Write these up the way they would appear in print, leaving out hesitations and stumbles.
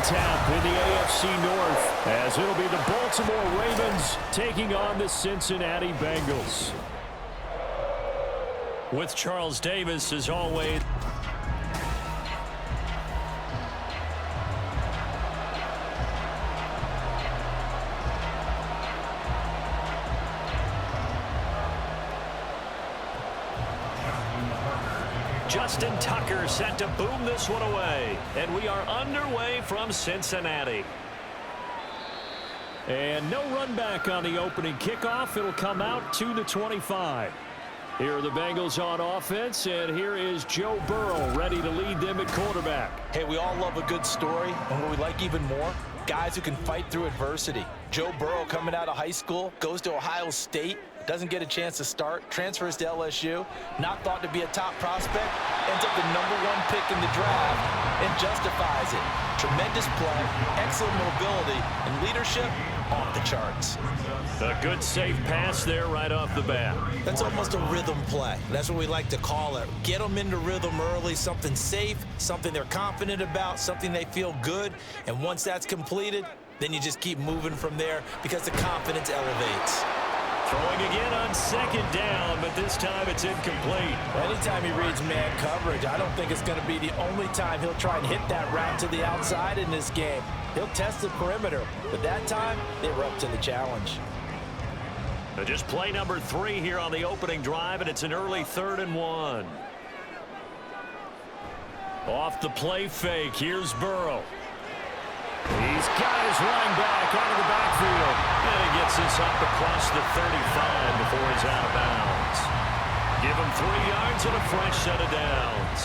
tap in the AFC North, as it'll be the Baltimore Ravens taking on the Cincinnati Bengals. With Charles Davis, as always. Justin Tucker set to boom this one away. And we are underway from Cincinnati. And no run back on the opening kickoff. It'll come out to the 25. Here are the Bengals on offense, and here is Joe Burrow ready to lead them at quarterback. Hey, we all love a good story, and what we like even more, guys who can fight through adversity. Joe Burrow coming out of high school, goes to Ohio State, doesn't get a chance to start, transfers to LSU, not thought to be a top prospect, ends up the #1 pick in the draft, and justifies it. Tremendous play, excellent mobility, and leadership off the charts. A good safe pass there right off the bat. That's almost a rhythm play. That's what we like to call it. Get them into rhythm early, something safe, something they're confident about, something they feel good, and once that's completed, then you just keep moving from there because the confidence elevates. Throwing again on second down, but this time it's incomplete. Anytime he reads man coverage, I don't think it's going to be the only time he'll try and hit that route to the outside in this game. He'll test the perimeter, but that time they were up to the challenge. Just play number 3 here on the opening drive, and it's an early 3rd and 1. Off the play fake, here's Burrow. He's got his running back out of the backfield. And he gets this up across the 35 before he's out of bounds. Give him 3 yards and a fresh set of downs.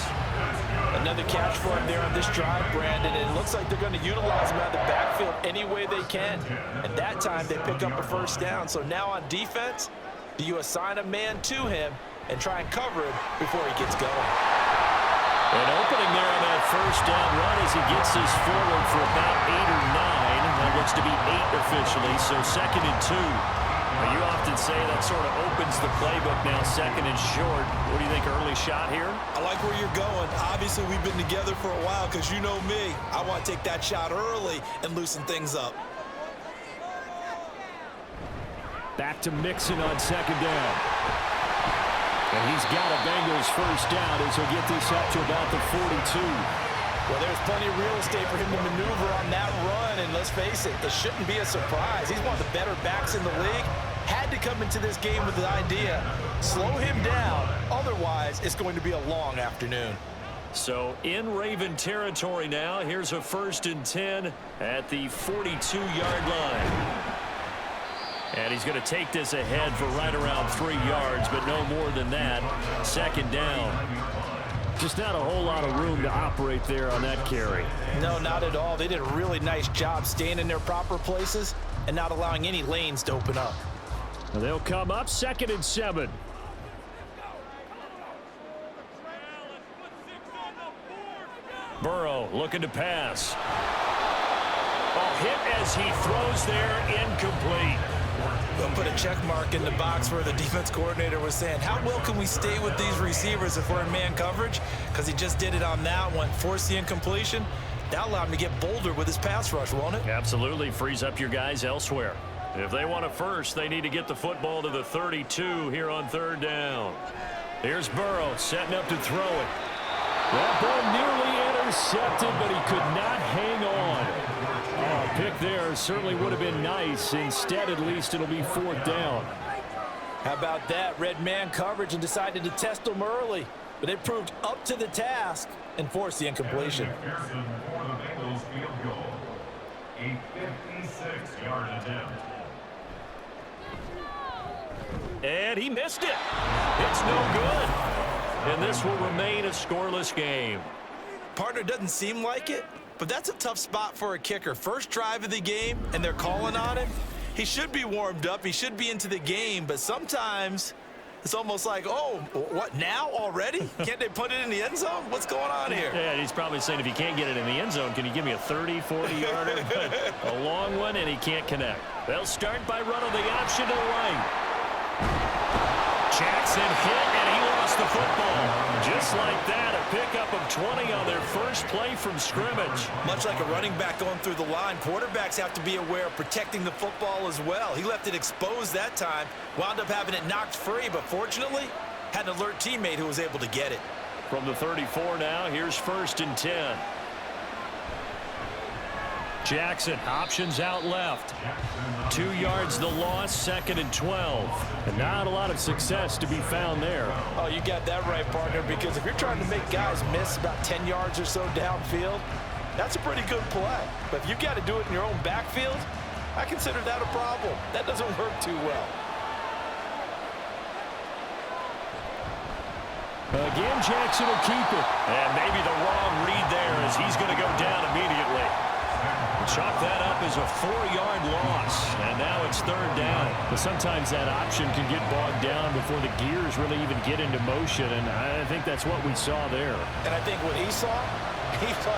Another catch for him there on this drive, Brandon. And it looks like they're going to utilize him out of the backfield any way they can. And that time they pick up a first down. So now on defense, do you assign a man to him and try and cover him before he gets going? An opening there on that first down run as he gets this forward for about 8 or 9. That looks to be 8 officially, so 2nd and 2. Now, you often say that sort of opens the playbook now, 2nd and short. What do you think, early shot here? I like where you're going. Obviously, we've been together for a while because you know me. I want to take that shot early and loosen things up. Back to Mixon on 2nd down. And he's got a Bengals first down as he'll get this up to about the 42. Well, there's plenty of real estate for him to maneuver on that run, and let's face it, it shouldn't be a surprise. He's one of the better backs in the league. Had to come into this game with the idea, slow him down, otherwise it's going to be a long afternoon. So in Raven territory now, here's a 1st and 10 at the 42-yard line. And he's going to take this ahead for right around 3 yards, but no more than that. 2nd down. Just not a whole lot of room to operate there on that carry. No, not at all. They did a really nice job staying in their proper places and not allowing any lanes to open up. And they'll come up 2nd and 7. Burrow looking to pass. Oh, hit as he throws there, incomplete. We'll put a check mark in the box where the defense coordinator was saying, how well can we stay with these receivers if we're in man coverage? Because he just did it on that one, forced the incompletion. That allowed him to get bolder with his pass rush, won't it? Absolutely, frees up your guys elsewhere. If they want a first, they need to get the football to the 32 here on 3rd down. Here's Burrow setting up to throw it. That ball nearly intercepted, but he could not hang on. Oh, a pick there certainly would have been nice. Instead, at least, it'll be 4th down. How about that? Red man coverage and decided to test them early. But it proved up to the task and forced the incompletion. And he missed it. It's no good. And this will remain a scoreless game. Partner, doesn't seem like it, but that's a tough spot for a kicker. First drive of the game, and they're calling on him. He should be warmed up. He should be into the game, but sometimes it's almost like, oh, what, now already? Can't they put it in the end zone? What's going on here? Yeah, he's probably saying if he can't get it in the end zone, can you give me a 30, 40-yarder? But a long one, and he can't connect. They'll start by running the option to the right. Jackson hit, and he will lost the football. Just like that, a pickup of 20 on their first play from scrimmage. Much like a running back going through the line, quarterbacks have to be aware of protecting the football as well. He left it exposed that time, wound up having it knocked free, but fortunately, had an alert teammate who was able to get it. From the 34 now, here's 1st and 10. Jackson options out left. 2 yards the loss, 2nd and 12. And not a lot of success to be found there. Oh, you got that right, partner, because if you're trying to make guys miss about 10 yards or so downfield, that's a pretty good play. But if you got to do it in your own backfield, I consider that a problem. That doesn't work too well. Again, Jackson will keep it. And maybe the wrong read there as he's going to go down immediately. Chalk that up as a 4-yard loss. And now it's 3rd down. But sometimes that option can get bogged down before the gears really even get into motion. And I think that's what we saw there. And I think what he saw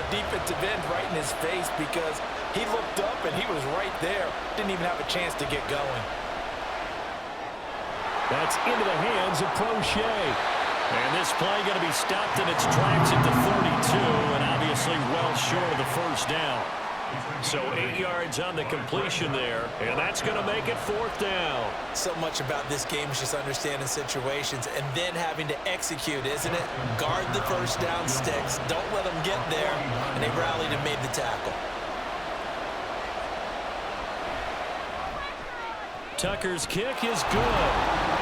defensive end right in his face because he looked up and he was right there. Didn't even have a chance to get going. That's into the hands of Prochet. And this play going to be stopped in its tracks at the 32, and obviously well short of the 1st down. So 8 yards on the completion there, and that's going to make it 4th down. So much about this game is just understanding situations and then having to execute, isn't it? Guard the 1st down sticks. Don't let them get there, and they rallied and made the tackle. Tucker's kick is good.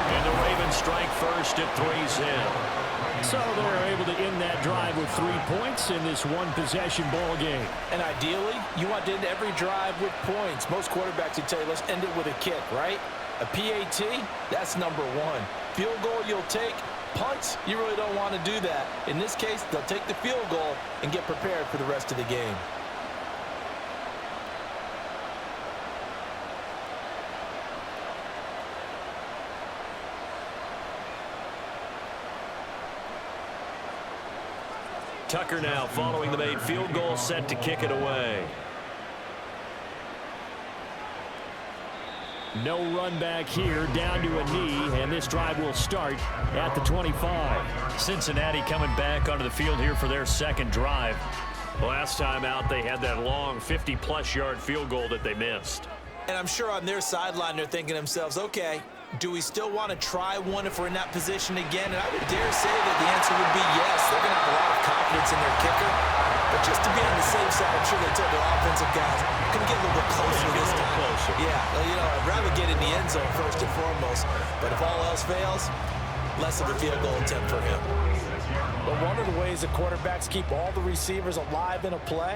And the Ravens strike first at 3's in. So they're able to end that drive with 3 points in this one-possession ball game. And ideally, you want to end every drive with points. Most quarterbacks would tell you, let's end it with a kick, right? A PAT, that's number 1. Field goal you'll take. Punts, you really don't want to do that. In this case, they'll take the field goal and get prepared for the rest of the game. Tucker now following the made field goal, set to kick it away. No run back here, down to a knee, and this drive will start at the 25. Cincinnati coming back onto the field here for their 2nd drive. Last time out, they had that long 50-plus yard field goal that they missed. And I'm sure on their sideline they're thinking to themselves, okay, do we still want to try one if we're in that position again? And I would dare say that the answer would be yes. They're going to have a lot of confidence in their kicker. But just to be on the safe side, I'm sure they told their offensive guys, can we get a little bit closer this time? Yeah, well, you know, I'd rather get in the end zone first and foremost. But if all else fails, less of a field goal attempt for him. But one of the ways that quarterbacks keep all the receivers alive in a play,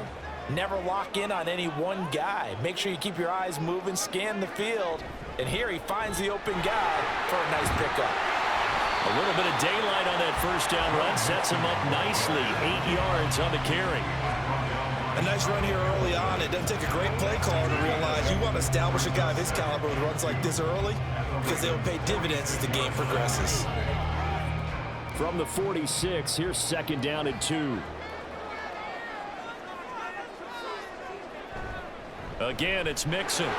never lock in on any one guy. Make sure you keep your eyes moving, scan the field. And here he finds the open guy for a nice pickup. A little bit of daylight on that 1st down run sets him up nicely. 8 yards on the carry. A nice run here early on. It doesn't take a great play caller to realize you want to establish a guy of his caliber with runs like this early because they will pay dividends as the game progresses. From the 46, here's 2nd down and 2. Again, it's Mixon.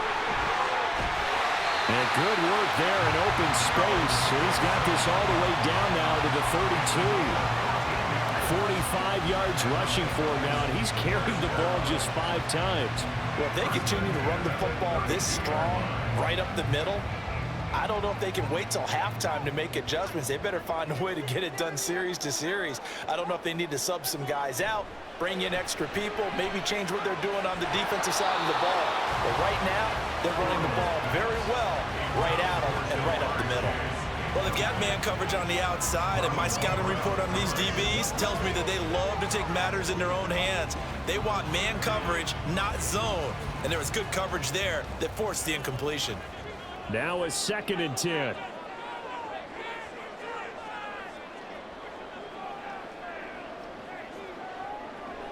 And good work there in open space. He's got this all the way down now to the 32. 45 yards rushing for him now, and he's carried the ball just 5 times. Well, if they continue to run the football this strong, right up the middle, I don't know if they can wait till halftime to make adjustments. They better find a way to get it done series to series. I don't know if they need to sub some guys out, bring in extra people, maybe change what they're doing on the defensive side of the ball. But right now, they're running the ball very well right at them and right up the middle. Well, they've got man coverage on the outside, and my scouting report on these DBs tells me that they love to take matters in their own hands. They want man coverage, not zone. And there was good coverage there that forced the incompletion. Now a 2nd and 10.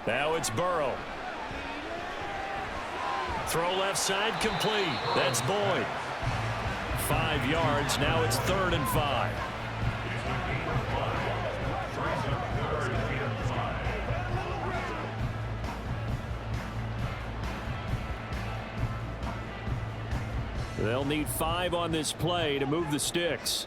Now it's Burrow. Throw left side complete. That's Boyd. 5 yards. Now it's 3rd and 5. They'll need 5 on this play to move the sticks.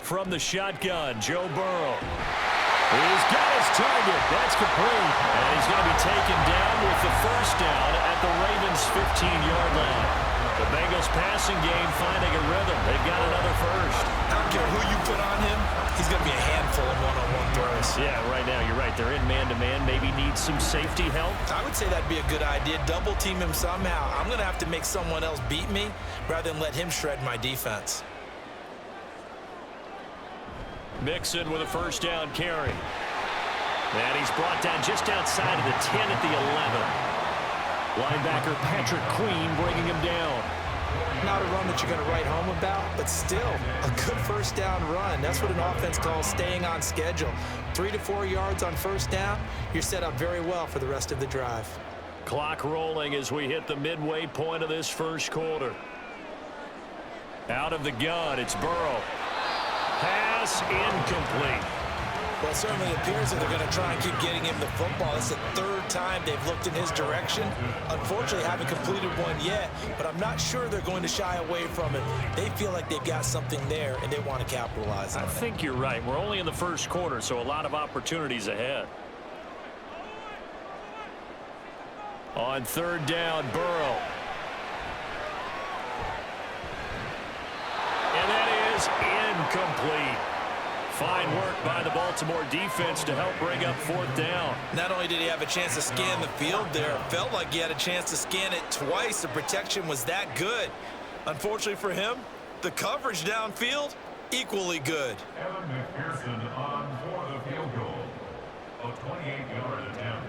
from the shotgun. Joe Burrow. He's got his target. That's complete. And he's going to be taken down with the first down at the Ravens' 15-yard line. The Bengals passing game finding a rhythm. They've got another first. I don't care who you put on him. He's going to be a handful in one-on-one throws. Yeah, right now, you're right. They're in man-to-man. Maybe need some safety help. I would say that'd be a good idea. Double team him somehow. I'm going to have to make someone else beat me rather than let him shred my defense. Mixon with a first down carry. And he's brought down just outside of the 10 at the 11. Linebacker Patrick Queen bringing him down. Not a run that you're going to write home about, but still a good first down run. That's what an offense calls staying on schedule. 3 to 4 yards on first down, you're set up very well for the rest of the drive. Clock rolling as we hit the midway point of this first quarter. Out of the gun, it's Burrow. Pass incomplete. Well, it certainly appears that they're going to try and keep getting him the football. It's the third time they've looked in his direction. Unfortunately, haven't completed one yet, but I'm not sure they're going to shy away from it. They feel like they've got something there, and they want to capitalize on it. I think you're right. We're only in the first quarter, so a lot of opportunities ahead. On third down, Burrow. And that is incomplete. Fine work by the Baltimore defense to help bring up fourth down. Not only did he have a chance to scan the field there, it felt like he had a chance to scan it twice. The protection was that good. Unfortunately for him, the coverage downfield, equally good. Evan McPherson on for the field goal. A 28-yard attempt.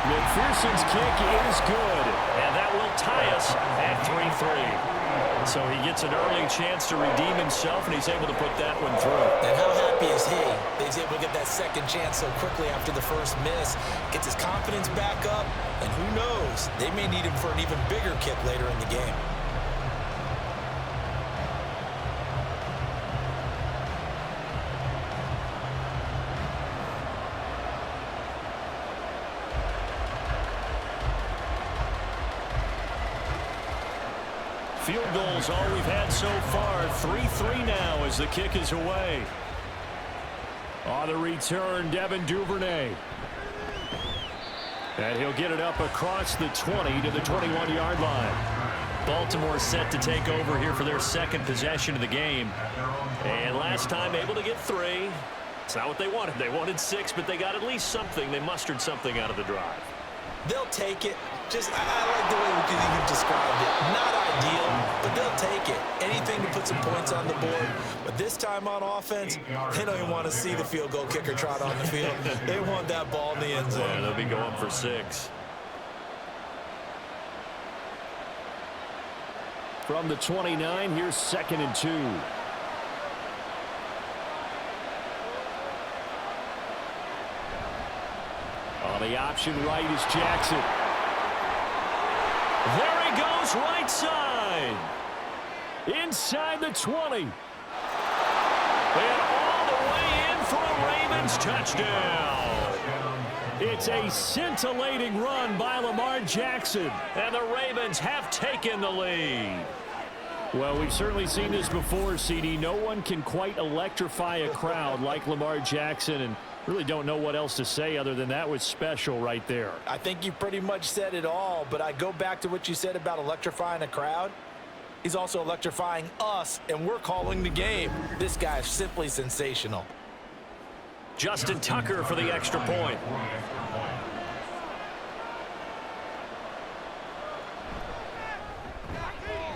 McPherson's kick is good, and that will tie us at 3-3. So he gets an early chance to redeem himself, and he's able to put that one through. And how happy is he that he's able to get that second chance so quickly after the first miss, gets his confidence back up, and who knows, they may need him for an even bigger kick later in the game. Field goals all we've had so far. 3-3 now as the kick is away. On the return, Devin Duvernay. And he'll get it up across the 20 to the 21-yard line. Baltimore set to take over here for their second possession of the game. And last time able to get 3. It's not what they wanted. They wanted 6, but they got at least something. They mustered something out of the drive. They'll take it. I like the way you described it. Not ideal, but they'll take it. Anything to put some points on the board. But this time on offense, they don't even want to see the field goal kicker trot on the field. They want that ball in the end zone. Yeah, they'll be going for 6. From the 29, here's 2nd and 2. On the option right is Jackson. There he goes, right side. Inside the 20. And all the way in for a Ravens touchdown. It's a scintillating run by Lamar Jackson. And the Ravens have taken the lead. Well, we've certainly seen this before, CD. No one can quite electrify a crowd like Lamar Jackson, and really don't know what else to say other than that was special right there. I think you pretty much said it all, but I go back to what you said about electrifying a crowd. He's also electrifying us, and we're calling the game. This guy is simply sensational. Justin Tucker for the extra point.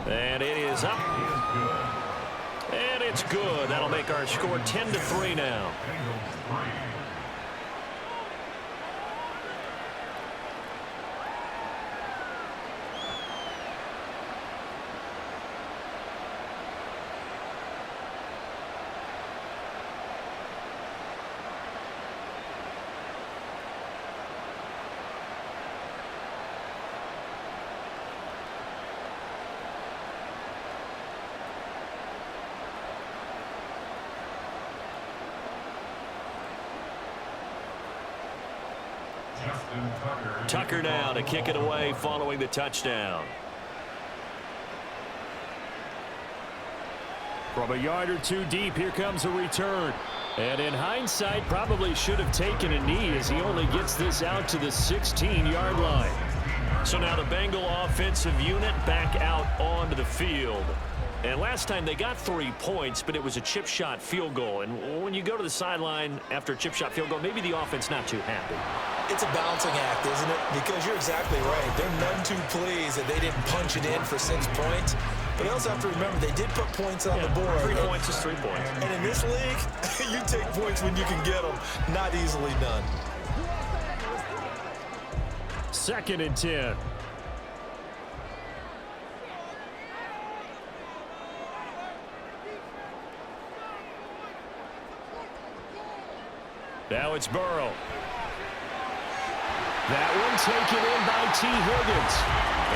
And it is up. And it's good. That'll make our score 10-3 now. Tucker now to kick it away following the touchdown. From a yard or two deep, here comes a return. And in hindsight, probably should have taken a knee as he only gets this out to the 16-yard line. So now the Bengal offensive unit back out onto the field. And last time they got 3 points, but it was a chip shot field goal. And when you go to the sideline after a chip shot field goal, maybe the offense not too happy. It's a balancing act, isn't it? Because you're exactly right. They're none too pleased that they didn't punch it in for 6 points. But they also have to remember they did put points on the board. 3 points is 3 points. And in this league, you take points when you can get them. Not easily done. 2nd and 10. Now it's Burrow. That one taken in by T. Higgins.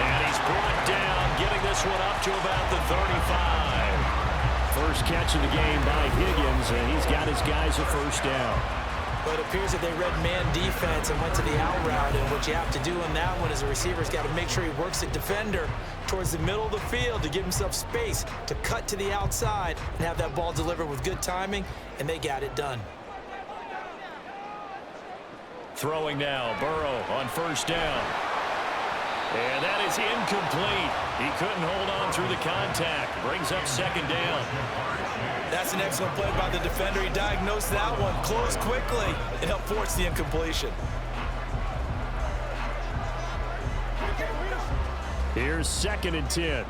And he's brought down, getting this one up to about the 35. First catch of the game by Higgins, and he's got his guys a first down. But it appears that they read man defense and went to the out route. And what you have to do on that one is a receiver's got to make sure he works the defender towards the middle of the field to give himself space to cut to the outside and have that ball delivered with good timing, and they got it done. Throwing now, Burrow on first down. And that is incomplete. He couldn't hold on through the contact. Brings up 2nd down. That's an excellent play by the defender. He diagnosed that one, closed quickly, and helped force the incompletion. Here's 2nd and 10.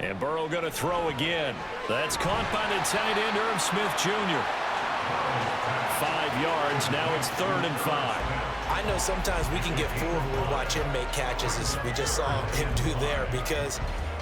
And Burrow going to throw again. That's caught by the tight end, Irv Smith Jr. 5 yards. Now it's 3rd and 5. I know sometimes we can get fooled when we watch him make catches, as we just saw him do there, because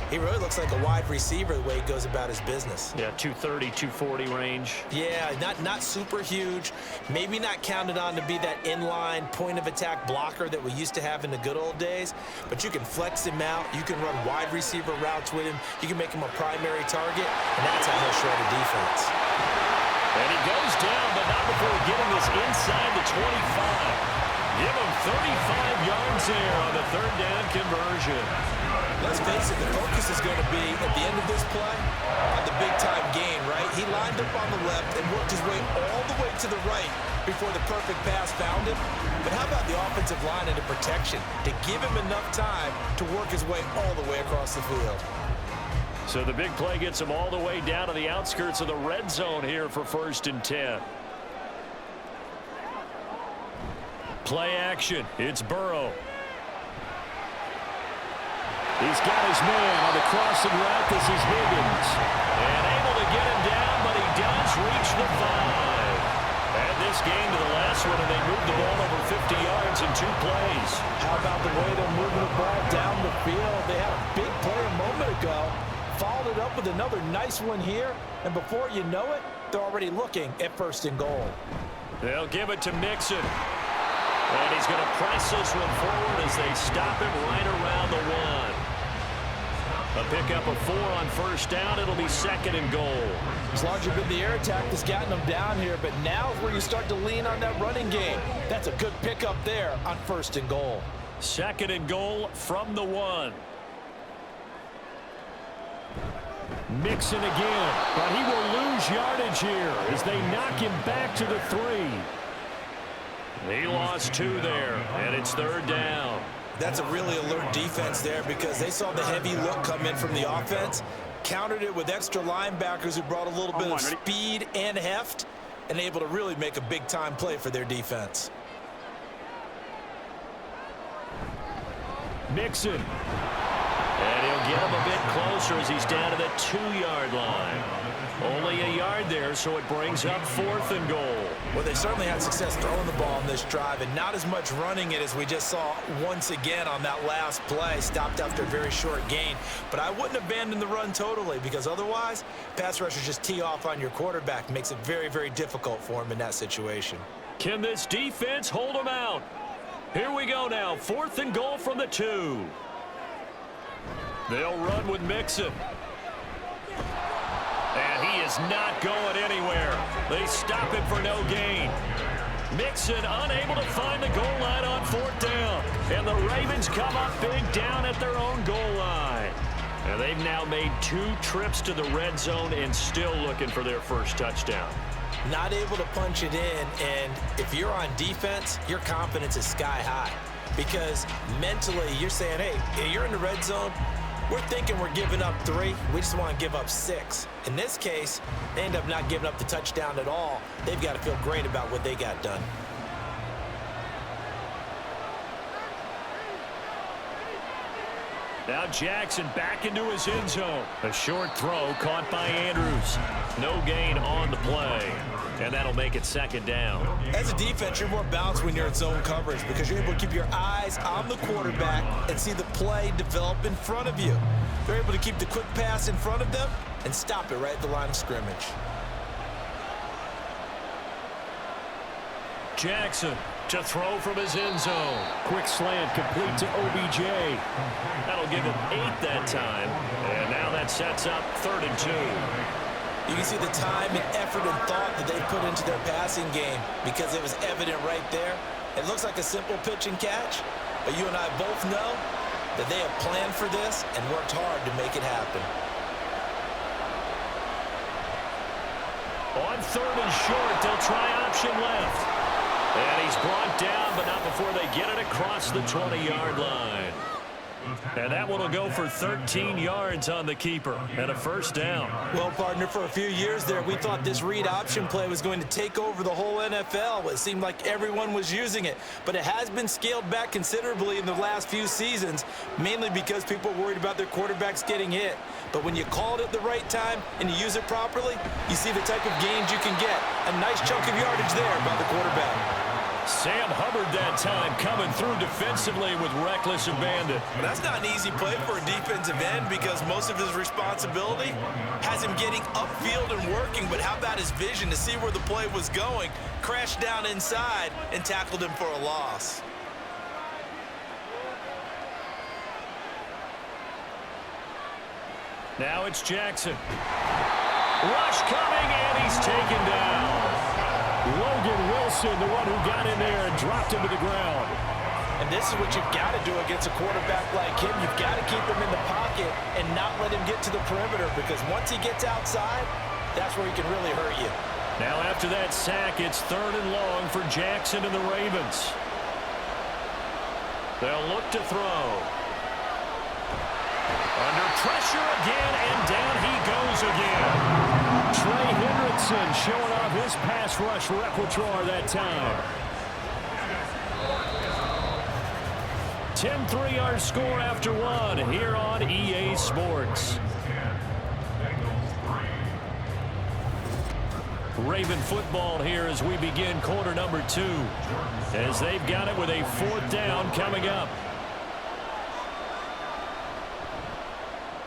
he really looks like a wide receiver the way he goes about his business. Yeah, 230, 240 range. Yeah, not super huge. Maybe not counted on to be that inline point-of-attack blocker that we used to have in the good old days. But you can flex him out. You can run wide receiver routes with him. You can make him a primary target, and that's how he'll shred a defense. And he goes down, but not before getting this inside the 25. Give him 35 yards there on the 3rd down conversion. Let's face it, the focus is going to be, at the end of this play, on the big-time gain, right? He lined up on the left and worked his way all the way to the right before the perfect pass found him. But how about the offensive line and the protection to give him enough time to work his way all the way across the field? So the big play gets him all the way down to the outskirts of the red zone here for 1st and 10. Play action. It's Burrow. He's got his man on the crossing route. This is Higgins. And able to get him down, but he does reach the 5. And this game to the last one, and they moved the ball over 50 yards in 2 plays. How about the way they're moving the ball down the field? They had a big play a moment ago. Followed it up with another nice one here. And before you know it, they're already looking at 1st and goal. They'll give it to Mixon. And he's going to press this one forward as they stop him right around the 1. A pickup of 4 on 1st down. It'll be 2nd and goal. It's largely been the air attack that's gotten them down here, but now is where you start to lean on that running game. That's a good pickup there on 1st and goal. 2nd and goal from the 1. Mixon again, but he will lose yardage here as they knock him back to the 3. He lost 2 there, and it's 3rd down. That's a really alert defense there because they saw the heavy look come in from the offense, countered it with extra linebackers who brought a little bit of speed and heft, and able to really make a big-time play for their defense. Mixon. And he'll get him a bit closer as he's down to the 2-yard line. Only a yard there, so it brings up 4th and goal. Well, they certainly had success throwing the ball on this drive, and not as much running it as we just saw once again on that last play. Stopped after a very short gain. But I wouldn't abandon the run totally, because otherwise, pass rushers just tee off on your quarterback. Makes it very, very difficult for him in that situation. Can this defense hold him out? Here we go now. 4th and goal from the 2. They'll run with Mixon. And he is not going anywhere. They stop him for no gain. Mixon unable to find the goal line on 4th down. And the Ravens come up big down at their own goal line. And they've now made 2 trips to the red zone and still looking for their first touchdown. Not able to punch it in, and if you're on defense, your confidence is sky high. Because mentally, you're saying, hey, you're in the red zone. We're thinking we're giving up 3. We just want to give up 6. In this case, they end up not giving up the touchdown at all. They've got to feel great about what they got done. Now Jackson back into his end zone. A short throw caught by Andrews. No gain on the play. And that'll make it 2nd down. As a defense, you're more balanced when you're in zone coverage because you're able to keep your eyes on the quarterback and see the play develop in front of you. They're able to keep the quick pass in front of them and stop it right at the line of scrimmage. Jackson to throw from his end zone. Quick slant complete to OBJ. That'll give him 8 that time. And now that sets up 3rd and 2. You can see the time and effort and thought that they put into their passing game because it was evident right there. It looks like a simple pitch and catch, but you and I both know that they have planned for this and worked hard to make it happen. On 3rd and short, they'll try option left. And he's brought down, but not before they get it across the 20-yard line. And that one will go for 13 yards on the keeper and a 1st down. Well, partner, for a few years there, we thought this read option play was going to take over the whole NFL. It seemed like everyone was using it, but it has been scaled back considerably in the last few seasons, mainly because people are worried about their quarterbacks getting hit. But when you call it at the right time and you use it properly, you see the type of gains you can get. A nice chunk of yardage there by the quarterback. Sam Hubbard that time coming through defensively with reckless abandon. That's not an easy play for a defensive end because most of his responsibility has him getting upfield and working, but how about his vision to see where the play was going, crashed down inside, and tackled him for a loss. Now it's Jackson. Rush coming, and he's taken down. Logan Wilson, the one who got in there and dropped him to the ground. And this is what you've got to do against a quarterback like him. You've got to keep him in the pocket and not let him get to the perimeter because once he gets outside, that's where he can really hurt you. Now after that sack, it's 3rd and long for Jackson and the Ravens. They'll look to throw. Under pressure again, and down he goes again. Trey Hendrickson showing off his pass rush repertoire that time. 10-3 our score after 1 here on EA Sports. Raven football here as we begin quarter number 2. As they've got it with a 4th down coming up.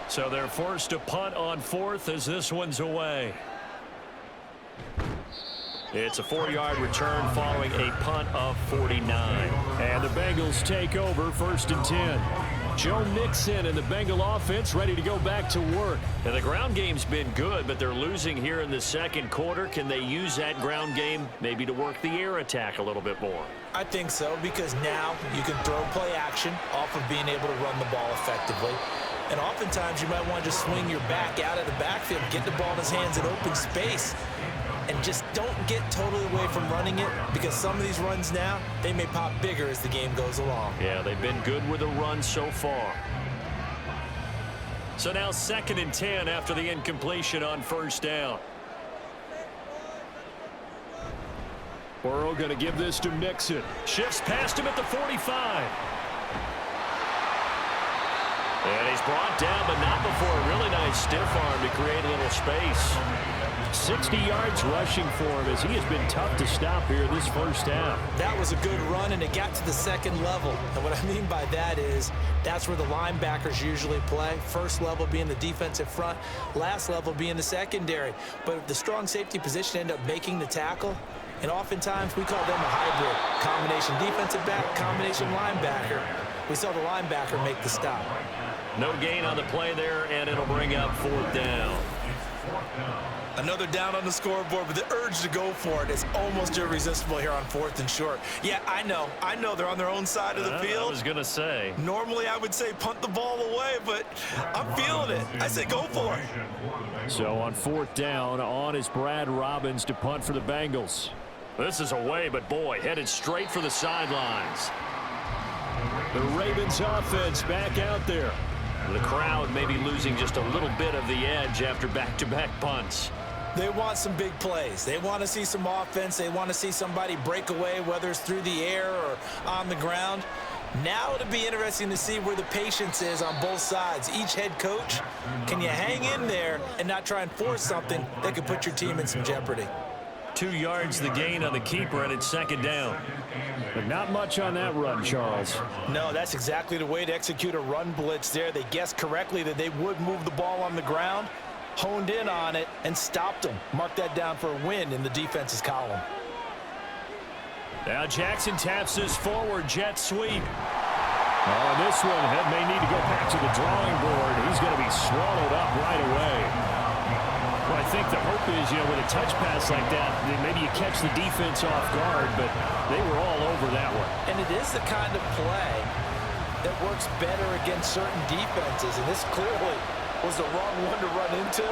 So they're forced to punt on 4th as this one's away. It's a 4-yard return following a punt of 49. And the Bengals take over 1st and 10. Joe Mixon and the Bengal offense ready to go back to work. And the ground game's been good, but they're losing here in the 2nd quarter. Can they use that ground game maybe to work the air attack a little bit more? I think so because now you can throw play action off of being able to run the ball effectively. And oftentimes you might want to just swing your back out of the backfield, get the ball in his hands in open space, and just don't get totally away from running it because some of these runs now, they may pop bigger as the game goes along. Yeah, they've been good with the run so far. So now 2nd and 10 after the incompletion on 1st down. Burrow going to give this to Mixon. Shifts past him at the 45. And he's brought down, but not before a really nice stiff arm to create a little space. 60 yards rushing for him as he has been tough to stop here this 1st half. That was a good run, and it got to the 2nd level. And what I mean by that is that's where the linebackers usually play. 1st level being the defensive front, last level being the secondary. But the strong safety position ended up making the tackle. And oftentimes we call them a hybrid. Combination defensive back, combination linebacker. We saw the linebacker make the stop. No gain on the play there, and it'll bring up 4th down. Another down on the scoreboard, but the urge to go for it is almost irresistible here on 4th and short. Yeah, I know they're on their own side of the field. I was going to say. Normally I would say punt the ball away, but I'm feeling it. I say go for it. So on 4th down, on is Brad Robbins to punt for the Bengals. This is away, but boy, headed straight for the sidelines. The Ravens offense back out there. The crowd may be losing just a little bit of the edge after back-to-back punts. They want some big plays. They want to see some offense. They want to see somebody break away, whether it's through the air or on the ground. Now it'll be interesting to see where the patience is on both sides. Each head coach, can you hang in there and not try and force something that could put your team in some jeopardy? 2 yards the gain on the keeper, and it's 2nd down. But not much on that run, Charles. No, that's exactly the way to execute a run blitz there. They guessed correctly that they would move the ball on the ground, honed in on it, and stopped them. Mark that down for a win in the defense's column. Now Jackson taps this forward jet sweep. Oh, this one may need to go back to the drawing board. He's going to be swallowed up right away. Well, I think the hope is, with a touch pass like that, maybe you catch the defense off guard, but they were all over that one. And it is the kind of play that works better against certain defenses, and this clearly was the wrong one to run into.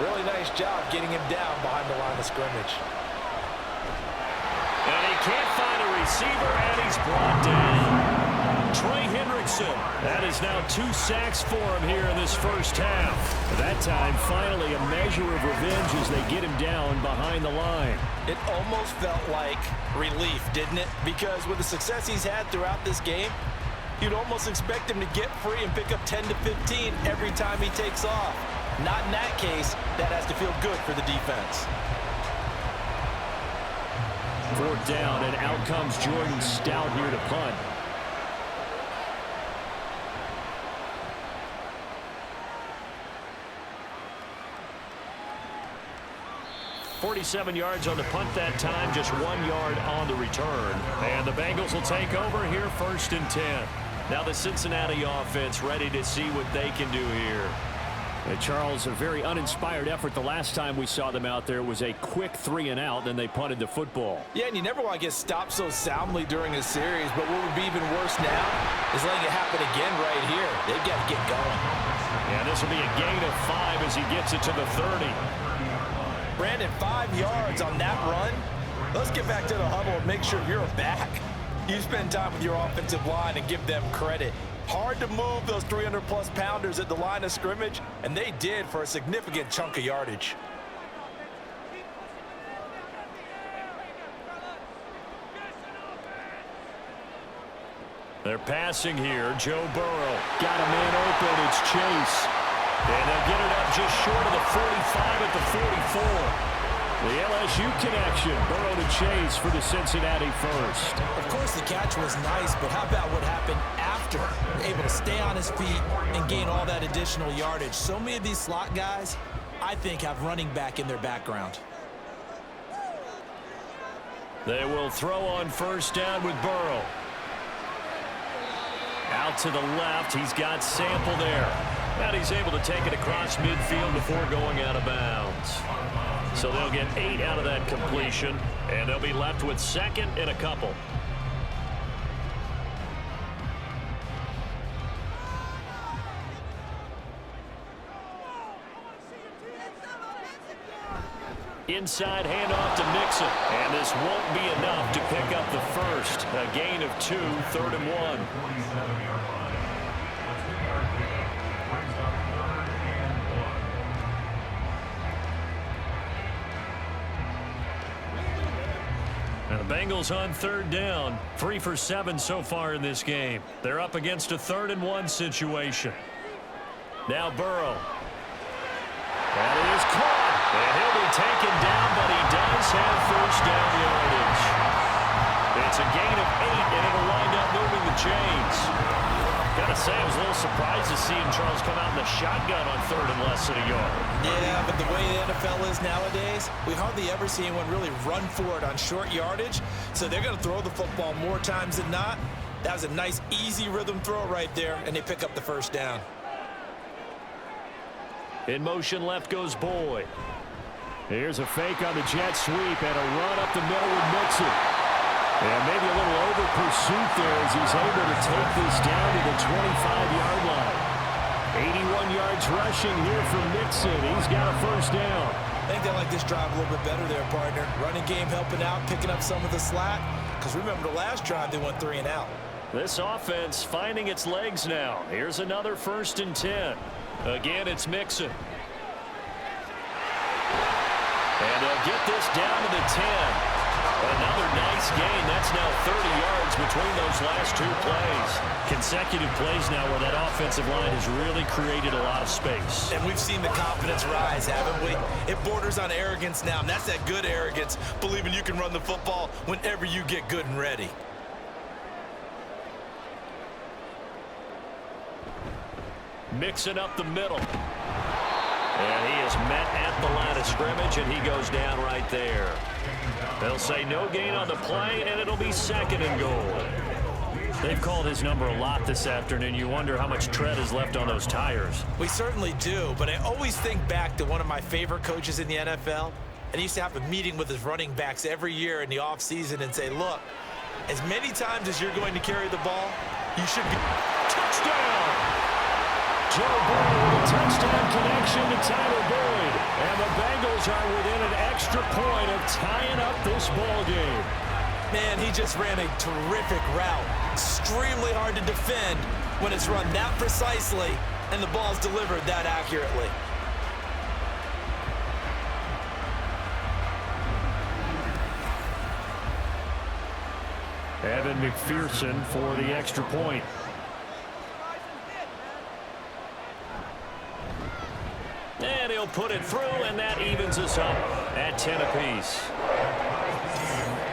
Really nice job getting him down behind the line of scrimmage. And he can't find a receiver, and he's brought down. Trey Hendrickson. That is now 2 sacks for him here in this first half. That time, finally, a measure of revenge as they get him down behind the line. It almost felt like relief, didn't it? Because with the success he's had throughout this game, you'd almost expect him to get free and pick up 10 to 15 every time he takes off. Not in that case. That has to feel good for the defense. 4th down, and out comes Jordan Stout here to punt. 47 yards on the punt that time, just 1 yard on the return. And the Bengals will take over here 1st and 10. Now the Cincinnati offense ready to see what they can do here. Charles, a very uninspired effort the last time we saw them out there. Was a quick 3 and out, then they punted the football. Yeah, and you never want to get stopped so soundly during a series, but what would be even worse now is letting it happen again right here. They've got to get going. Yeah, this will be a gain of 5 as he gets it to the 30. Brandon, 5 yards on that run. Let's get back to the huddle and make sure you're back. You spend time with your offensive line and give them credit. Hard to move those 300-plus pounders at the line of scrimmage, and they did for a significant chunk of yardage. They're passing here. Joe Burrow got a man open. It's Chase. And they'll get it up just short of the 45 at the 44. The LSU connection. Burrow to Chase for the Cincinnati first. Of course, the catch was nice, but how about what happened after? Able to stay on his feet and gain all that additional yardage. So many of these slot guys, I think, have running back in their background. They will throw on 1st down with Burrow. Out to the left. He's got Sample there. And he's able to take it across midfield before going out of bounds. So they'll get 8 out of that completion, and they'll be left with 2nd and a couple. Inside handoff to Mixon, and this won't be enough to pick up the first. A gain of 2, 3rd and 1. And the Bengals on 3rd down, 3 for 7 so far in this game. They're up against a 3rd and 1 situation. Now Burrow. That is caught. And he'll be taken down, but he does have 1st down yardage. It's a gain of 8, and it'll wind up moving the chains. Gotta say, I was a little surprised to see Charles come out in the shotgun on 3rd and less than a yard. Yeah, but the way the NFL is nowadays, we hardly ever see anyone really run for it on short yardage. So they're going to throw the football more times than not. That was a nice, easy rhythm throw right there, and they pick up the 1st down. In motion left goes Boyd. Here's a fake on the jet sweep and a run up the middle with Mixon. And maybe a little over pursuit there as he's able to take this down to the 25-yard line. 81 yards rushing here for Mixon. He's got a first down. I think they like this drive a little bit better there, partner. Running game helping out, picking up some of the slack. Because remember the last drive, they went 3 and out. This offense finding its legs now. Here's another 1st and 10. Again, it's Mixon. And they'll get this down to the 10. Another nice gain. That's now 30 yards between those last 2 plays. Consecutive plays now where that offensive line has really created a lot of space. And we've seen the confidence rise, haven't we? It borders on arrogance now, and that's that good arrogance, believing you can run the football whenever you get good and ready. Mixing up the middle. And he is met at the line of scrimmage, and he goes down right there. They'll say no gain on the play, and it'll be 2nd and goal. They've called his number a lot this afternoon. You wonder how much tread is left on those tires. We certainly do, but I always think back to one of my favorite coaches in the NFL. And he used to have a meeting with his running backs every year in the offseason and say, look, as many times as you're going to carry the ball, you should be... Touchdown! Joe Burrow with a touchdown connection to Tyler Boyd. And the Bengals are within an extra point of tying up this ball game. Man, he just ran a terrific route. Extremely hard to defend when it's run that precisely and the ball's delivered that accurately. Evan McPherson for the extra point. And he'll put it through, and that evens us up at 10 apiece.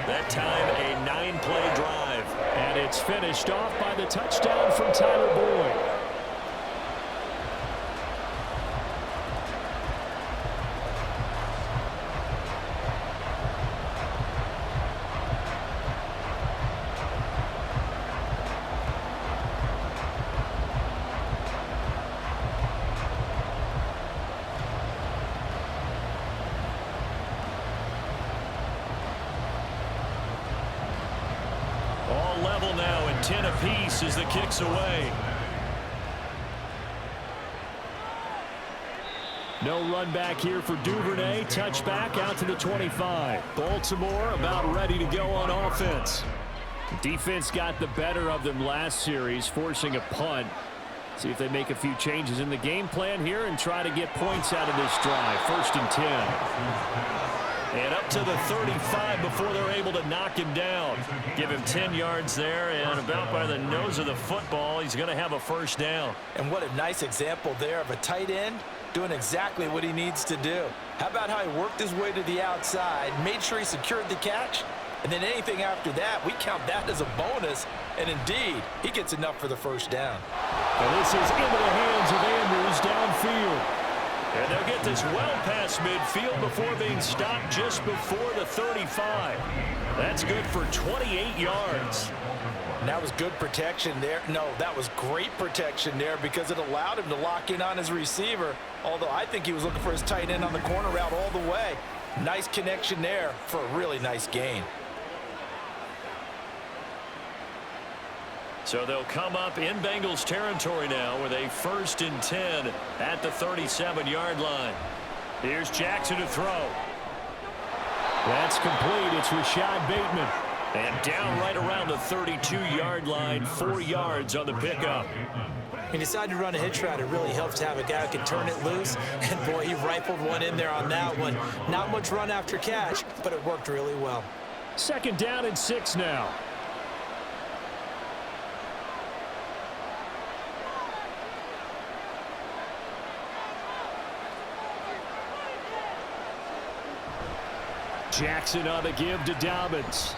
That time, a 9-play drive. And it's finished off by the touchdown from Tyler Boyd. All level now, and 10 apiece as the kick's away. No run back here for Duvernay. Touchback out to the 25. Baltimore about ready to go on offense. Defense got the better of them last series, forcing a punt. See if they make a few changes in the game plan here and try to get points out of this drive. 1st and 10. And up to the 35 before they're able to knock him down. Give him 10 yards there, and about by the nose of the football, he's going to have a first down. And what a nice example there of a tight end doing exactly what he needs to do. How about how he worked his way to the outside, made sure he secured the catch, and then anything after that, we count that as a bonus. And indeed, he gets enough for the first down. And this is into the hands of Andrews downfield. And they'll get this well past midfield before being stopped just before the 35. That's good for 28 yards. And that was good protection there. No, that was great protection there because it allowed him to lock in on his receiver. Although I think he was looking for his tight end on the corner route all the way. Nice connection there for a really nice gain. So they'll come up in Bengals territory now with a 1st and 10 at the 37-yard line. Here's Jackson to throw. That's complete. It's Rashad Bateman. And down right around the 32-yard line, 4 yards on the pickup. He decided to run a hitch route. It really helps to have a guy who can turn it loose. And, boy, he rifled one in there on that one. Not much run after catch, but it worked really well. 2nd down and 6 now. Jackson on the give to Dobbins.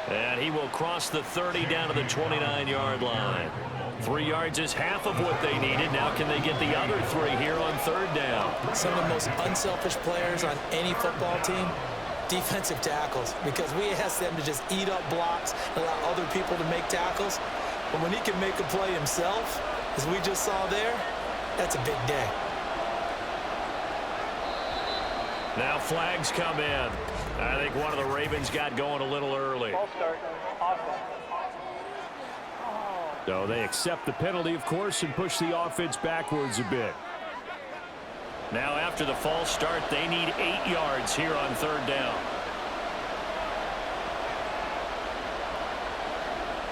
And he will cross the 30 down to the 29-yard line. 3 yards is half of what they needed. Now can they get the other 3 here on 3rd down? Some of the most unselfish players on any football team, defensive tackles, because we ask them to just eat up blocks, allow other people to make tackles. But when he can make a play himself, as we just saw there, that's a big day. Now flags come in. I think one of the Ravens got going a little early. Ball start. Offense. So they accept the penalty, of course, and push the offense backwards a bit. Now after the false start, they need 8 yards here on third down.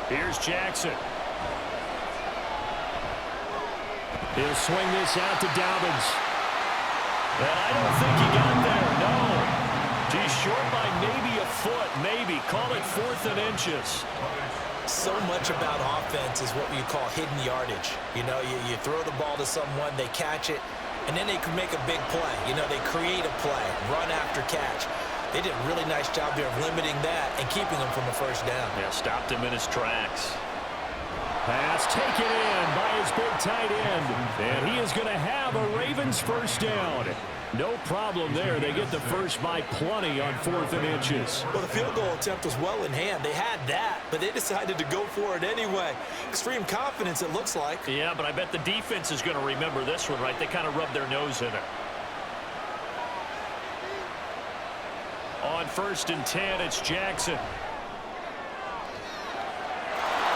Here's Jackson. He'll swing this out to Dobbins. And I don't think he got there, no. He's short by maybe a foot, maybe. Call it 4th and inches. So much about offense is what you call hidden yardage. You know, you throw the ball to someone, they catch it, and then they can make a big play. You know, they create a play, run after catch. They did a really nice job there of limiting that and keeping him from a first down. Yeah, stopped him in his tracks. Pass taken in by his big tight end. And he is going to have a Ravens first down. No problem there. They get the first by plenty on 4th and inches. Well, the field goal attempt was well in hand. They had that, but they decided to go for it anyway. Extreme confidence, it looks like. Yeah, but I bet the defense is going to remember this one, right? They kind of rubbed their nose in it. On 1st and 10, it's Jackson.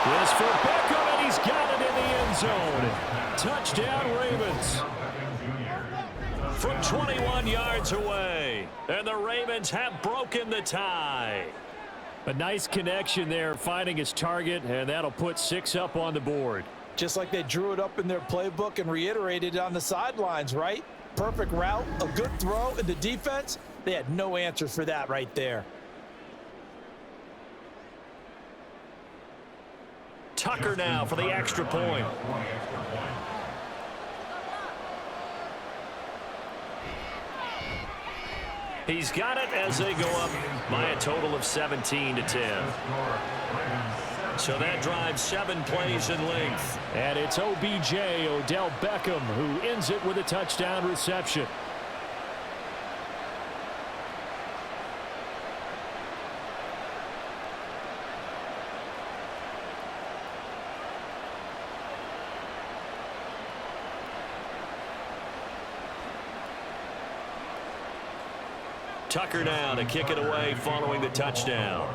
This for Beckham, and he's got it in the end zone. Touchdown, Ravens. From 21 yards away. And the Ravens have broken the tie. A nice connection there, finding his target, and that'll put 6 up on the board. Just like they drew it up in their playbook and reiterated it on the sidelines, right? Perfect route, a good throw, and the defense, they had no answer for that right there. Tucker now for the extra point. He's got it as they go up by a total of 17-10. So that drives 7 plays in length. And it's OBJ, Odell Beckham, who ends it with a touchdown reception. Tucker now to kick it away following the touchdown.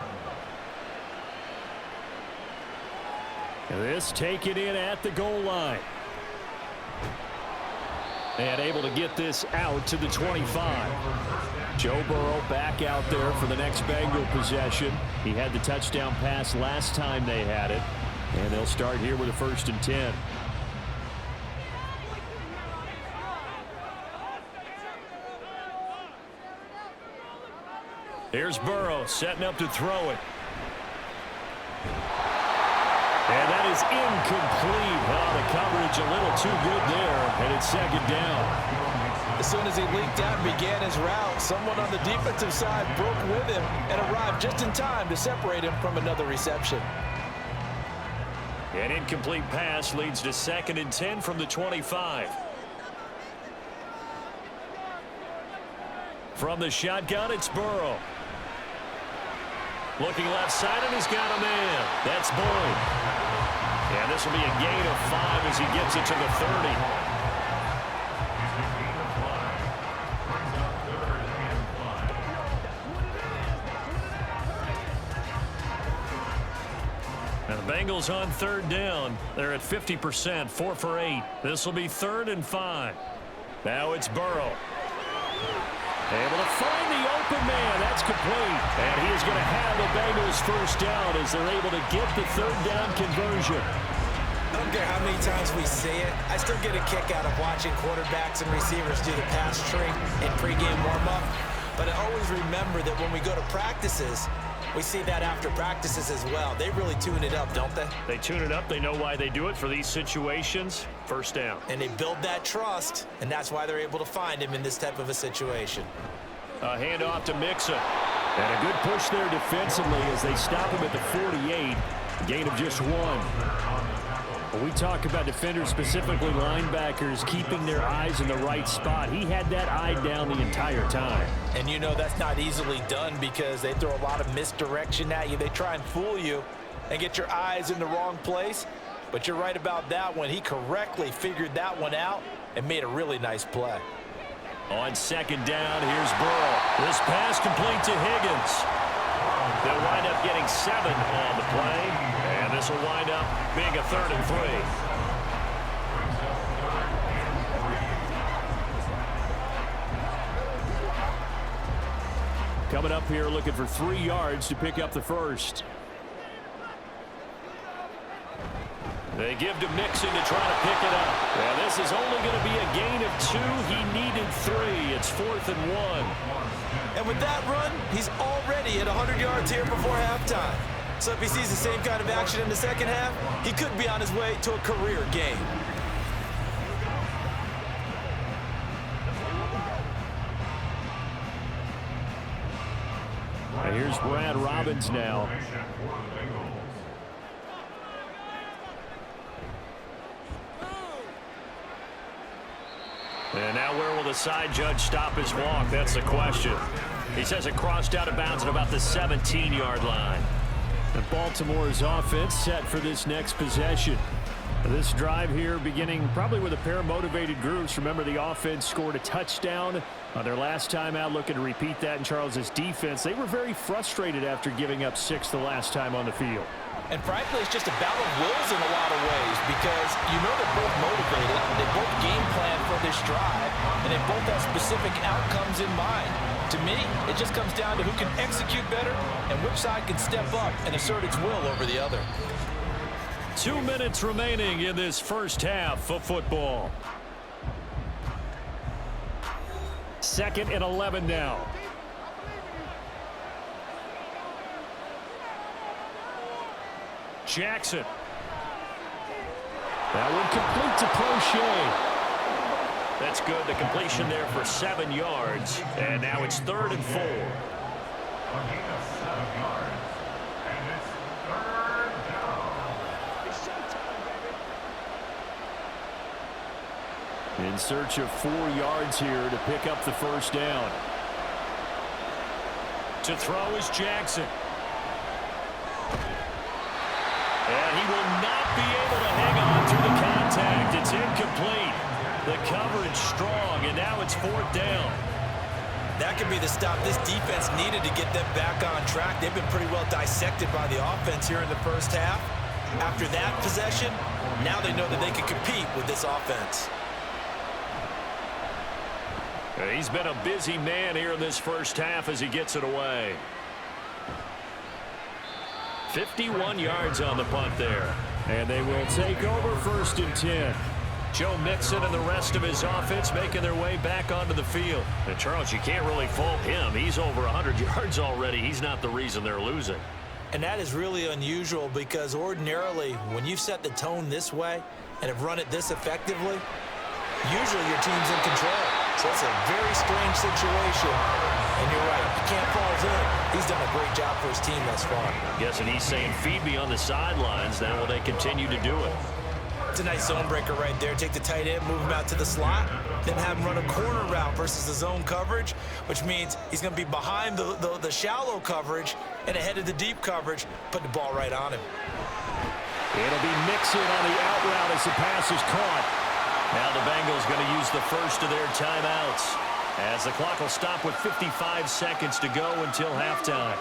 This taken in at the goal line. And able to get this out to the 25. Joe Burrow back out there for the next Bengal possession. He had the touchdown pass last time they had it. And they'll start here with a 1st and 10. Here's Burrow setting up to throw it. And that is incomplete. Oh, the coverage a little too good there, and it's 2nd down. As soon as he leaked out and began his route, someone on the defensive side broke with him and arrived just in time to separate him from another reception. An incomplete pass leads to 2nd and 10 from the 25. From the shotgun, it's Burrow. Looking left side, and he's got a man. That's Boyd. And this will be a gain of 5 as he gets it to the 30. Now the Bengals on 3rd down. They're at 50%, 4 for 8. This will be 3rd and 5. Now it's Burrow. Able to find the open man. That's complete. And he is going to have the Bengals first down as they're able to get the 3rd down conversion. I don't care how many times we say it, I still get a kick out of watching quarterbacks and receivers do the pass tree in pregame warm-up. But I always remember that when we go to practices, we see that after practices as well. They really tune it up, don't they? They tune it up. They know why they do it for these situations. First down. And they build that trust, and that's why they're able to find him in this type of a situation. A handoff to Mixon. And a good push there defensively as they stop him at the 48. A gain of just 1. When we talk about defenders, specifically linebackers, keeping their eyes in the right spot, he had that eye down the entire time. And you know that's not easily done because they throw a lot of misdirection at you. They try and fool you and get your eyes in the wrong place. But you're right about that one. He correctly figured that one out and made a really nice play. On second down, here's Burrow. This pass complete to Higgins. They'll wind up getting 7 on the play, and this will wind up being a 3rd and 3. Coming up here looking for 3 yards to pick up the first. They give to Mixon to try to pick it up. Yeah, this is only going to be a gain of 2. He needed 3. It's 4th and 1. And with that run, he's already at 100 yards here before halftime. So if he sees the same kind of action in the second half, he could be on his way to a career game. And here's Brad Robbins now. And now where will the side judge stop his walk? That's the question. He says it crossed out of bounds at about the 17-yard line. And Baltimore's offense set for this next possession. This drive here beginning probably with a pair of motivated groups. Remember, the offense scored a touchdown on their last time out, looking to repeat that in Charles's defense. They were very frustrated after giving up 6 the last time on the field. And frankly, it's just a battle of wills in a lot of ways because you know they're both motivated, they both game plan for this drive, and they both have specific outcomes in mind. To me, it just comes down to who can execute better and which side can step up and assert its will over the other. 2 minutes remaining in this first half of football. 2nd and 11 now. Jackson. That one complete to Crochet. That's good. The completion there for 7 yards. And now it's 3rd and 4. A gain of 7 yards. And it's 3rd down. In search of 4 yards here to pick up the first down. To throw is Jackson. And he will not be able to hang on through the contact. It's incomplete. The coverage strong, and now it's 4th down. That could be the stop this defense needed to get them back on track. They've been pretty well dissected by the offense here in the first half. After that possession, now they know that they can compete with this offense. He's been a busy man here in this first half as he gets it away. 51 yards on the punt there. And they will take over 1st and 10. Joe Mixon and the rest of his offense making their way back onto the field. And Charles, you can't really fault him. He's over 100 yards already. He's not the reason they're losing. And that is really unusual because ordinarily when you've set the tone this way and have run it this effectively, usually your team's in control. So it's a very strange situation. And you're right, you can't fault him. He's done a great job for his team thus far. Guessing he's saying, feed me on the sidelines. Now will they continue to do it? It's a nice zone breaker right there. Take the tight end, move him out to the slot, then have him run a corner route versus the zone coverage, which means he's going to be behind the shallow coverage and ahead of the deep coverage, put the ball right on him. It'll be Mixon on the out route as the pass is caught. Now the Bengals going to use the first of their timeouts as the clock will stop with 55 seconds to go until halftime.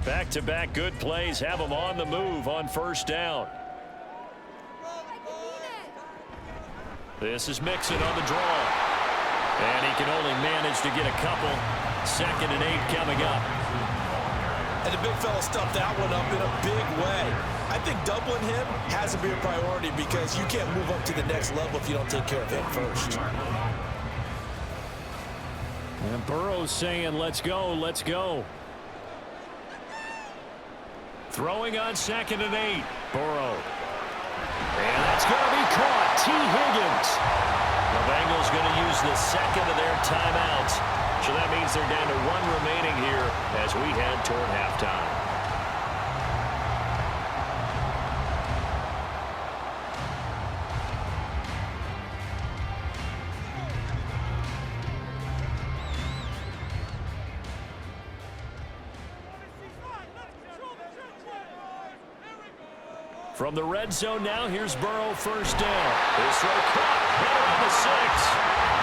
Back-to-back good plays have them on the move on 1st down. This is Mixon on the draw. And he can only manage to get a couple. 2nd and 8 coming up. And the big fella stuffed that one up in a big way. I think doubling him has to be a priority because you can't move up to the next level if you don't take care of him first. And Burrow's saying, let's go, let's go. Throwing on 2nd and 8. Burrow. And that's going to be caught. T. Higgins. The Bengals going to use the 2nd of their timeouts. So that means they're down to 1 remaining here as we head toward halftime. From the red zone now, here's Burrow, first down. This throw caught, right around the 6.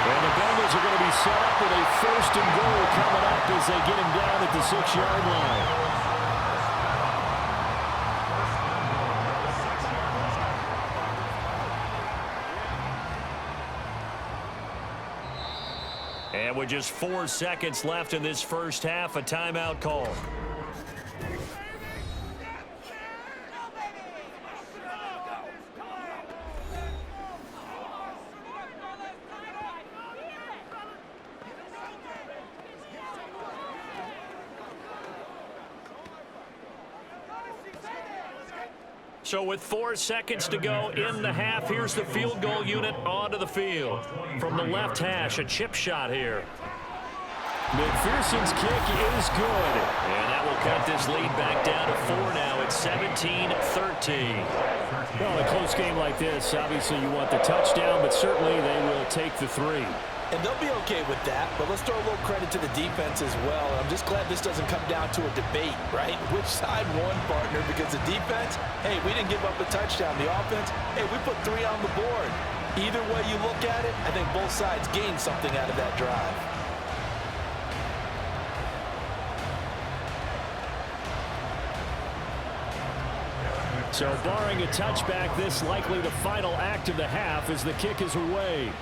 And the Bengals are going to be set up with a first and goal coming up as they get him down at the 6-yard line. And with just 4 seconds left in this first half, a timeout call. So with 4 seconds to go in the half, here's the field goal unit onto the field. From the left hash, a chip shot here. McPherson's kick is good. And that will cut this lead back down to 4 now. It's 17-13. Well, a close game like this, obviously you want the touchdown, but certainly they will take the 3. And they'll be okay with that, but let's throw a little credit to the defense as well. I'm just glad this doesn't come down to a debate, right? Which side won, partner? Because the defense, hey, we didn't give up a touchdown. The offense, hey, we put 3 on the board. Either way you look at it, I think both sides gained something out of that drive. So barring a touchback, this likely the final act of the half as the kick is away.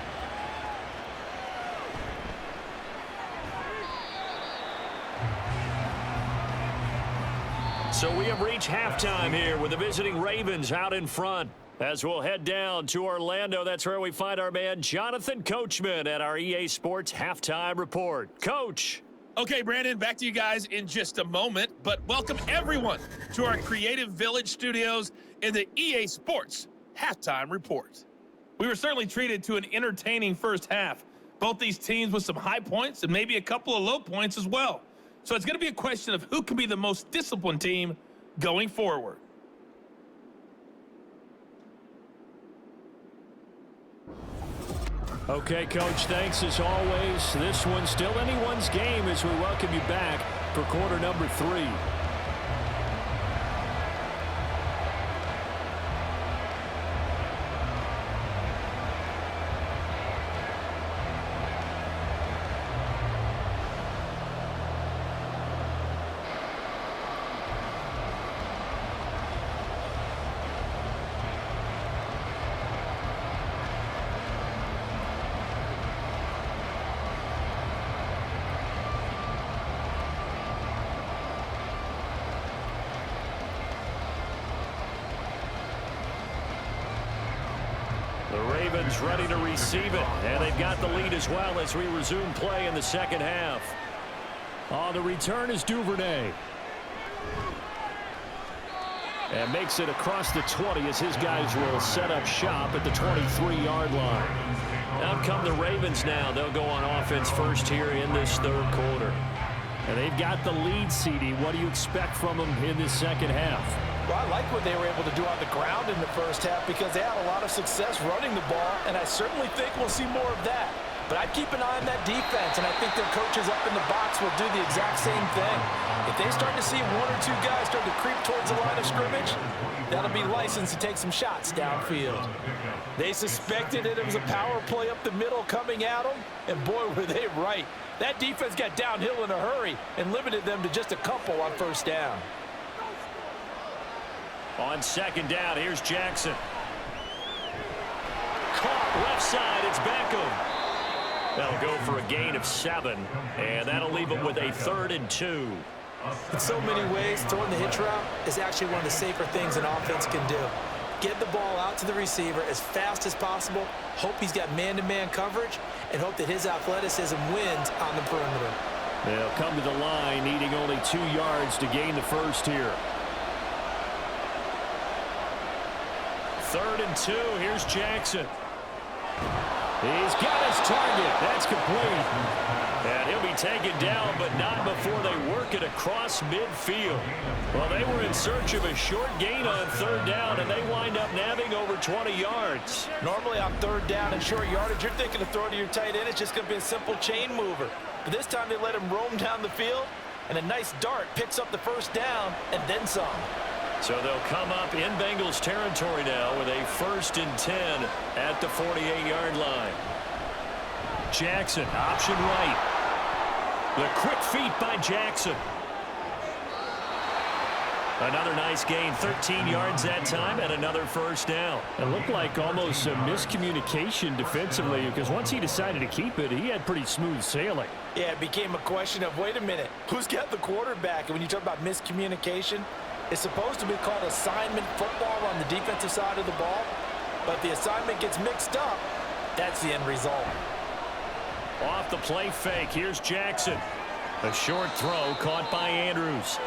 So we have reached halftime here with the visiting Ravens out in front. As we'll head down to Orlando, that's where we find our man Jonathan Coachman at our EA Sports Halftime Report. Coach. Okay, Brandon, back to you guys in just a moment, but welcome everyone to our Creative Village studios in the EA Sports Halftime Report. We were certainly treated to an entertaining first half. Both these teams with some high points and maybe a couple of low points as well. So it's going to be a question of who can be the most disciplined team going forward. Okay, Coach, thanks as always. This one's still anyone's game as we welcome you back for quarter number 3. The Ravens ready to receive it, and they've got the lead as well as we resume play in the second half. On the return is Duvernay. And makes it across the 20 as his guys will set up shop at the 23-yard line. Out come the Ravens now. They'll go on offense first here in this third quarter. And they've got the lead, CD. What do you expect from them in this second half? Well, I like what they were able to do on the ground in the first half because they had a lot of success running the ball, and I certainly think we'll see more of that. But I'd keep an eye on that defense, and I think their coaches up in the box will do the exact same thing. If they start to see 1 or 2 guys start to creep towards the line of scrimmage, that'll be licensed to take some shots downfield. They suspected it was a power play up the middle coming at them, and boy, were they right. That defense got downhill in a hurry and limited them to just a couple on first down. On second down, here's Jackson. Caught left side, it's Beckham. That'll go for a gain of 7, and that'll leave them with a 3rd and 2. In so many ways, throwing the hitch route is actually one of the safer things an offense can do. Get the ball out to the receiver as fast as possible, hope he's got man-to-man coverage, and hope that his athleticism wins on the perimeter. They'll come to the line, needing only 2 yards to gain the first here. 3rd and 2, here's Jackson. He's got his target. That's complete. And he'll be taken down, but not before they work it across midfield. Well, they were in search of a short gain on 3rd down, and they wind up nabbing over 20 yards. Normally on 3rd down and short yardage, you're thinking of throwing to your tight end. It's just going to be a simple chain mover. But this time they let him roam down the field, and a nice dart picks up the first down and then some. So they'll come up in Bengals territory now with a 1st and 10 at the 48-yard line. Jackson, option right. The quick feet by Jackson. Another nice gain, 13 yards that time, and another 1st down. It looked like almost a miscommunication defensively, because once he decided to keep it, he had pretty smooth sailing. Yeah, it became a question of, wait a minute, who's got the quarterback? And when you talk about miscommunication, it's supposed to be called assignment football on the defensive side of the ball, but the assignment gets mixed up. That's the end result. Off the play fake, here's Jackson. A short throw caught by Andrews.